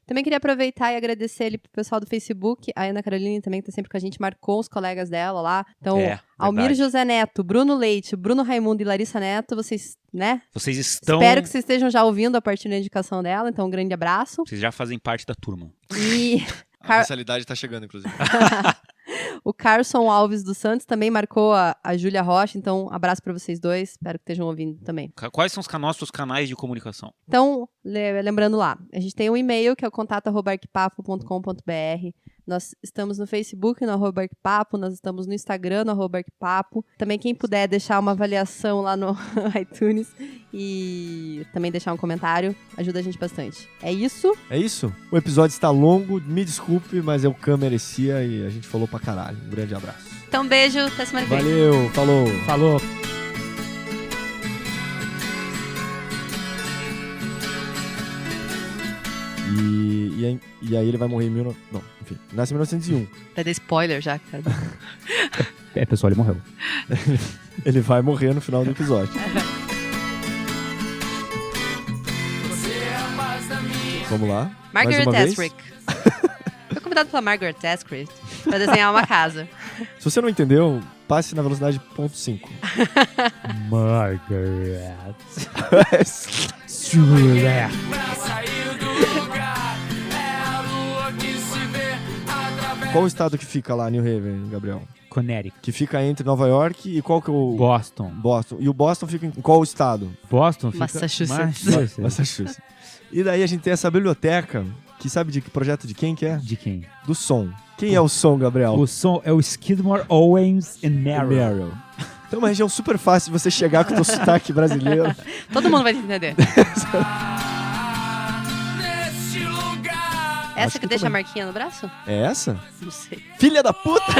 Também queria aproveitar e agradecer ali pro pessoal do Facebook, a Ana Caroline também, que tá sempre com a gente, marcou os colegas dela lá. Então, Almir verdade. José Neto, Bruno Leite, Bruno Raimundo e Larissa Neto, vocês, né? Vocês estão... Espero que vocês estejam já ouvindo a partir da indicação dela, então um grande abraço. Vocês já fazem parte da turma. E A mensalidade tá chegando, inclusive. o Carson Alves dos Santos também marcou a Júlia Rocha, então abraço pra vocês dois, espero que estejam ouvindo também. Quais são os nossos canais de comunicação? Então, lembrando lá, a gente tem um e-mail que é o contato@arquipapo.com.br. Nós estamos no Facebook, no @arquipapo, nós estamos no Instagram, no @arquipapo. Também quem puder deixar uma avaliação lá no iTunes e também deixar um comentário, ajuda a gente bastante. É isso. É isso? O episódio está longo, me desculpe, mas eu merecia e a gente falou pra caralho. Um grande abraço. Então, beijo, até semana que vem. Valeu, falou. Falou! E aí ele vai morrer em enfim, nasce em 1901. Vai dar spoiler já, cara. Pessoal, ele morreu. Ele vai morrer no final do episódio. Vamos lá. Margaret Mais uma vez. Asquith. Foi convidado pela Margaret Asquith pra desenhar uma casa. Se você não entendeu, passe na velocidade 0.5. Margaret. Sair do lugar é a lua que se vê através. Qual o estado que fica lá, New Haven, Gabriel? Connecticut. Que fica entre Nova York e qual que é o... Boston. Boston. E o Boston fica em qual estado? Boston fica... Massachusetts. Massachusetts. E daí a gente tem essa biblioteca, que sabe de que projeto de quem que é? De quem? Do som. Quem é o som, Gabriel? O som é o Skidmore, Owens e Merrill. Merrill. Então é uma região super fácil de você chegar com o teu sotaque brasileiro. Todo mundo vai entender. Neste lugar. Essa Acho que que deixa a também. marquinha no braço? É essa? Não sei. Filha da puta! Se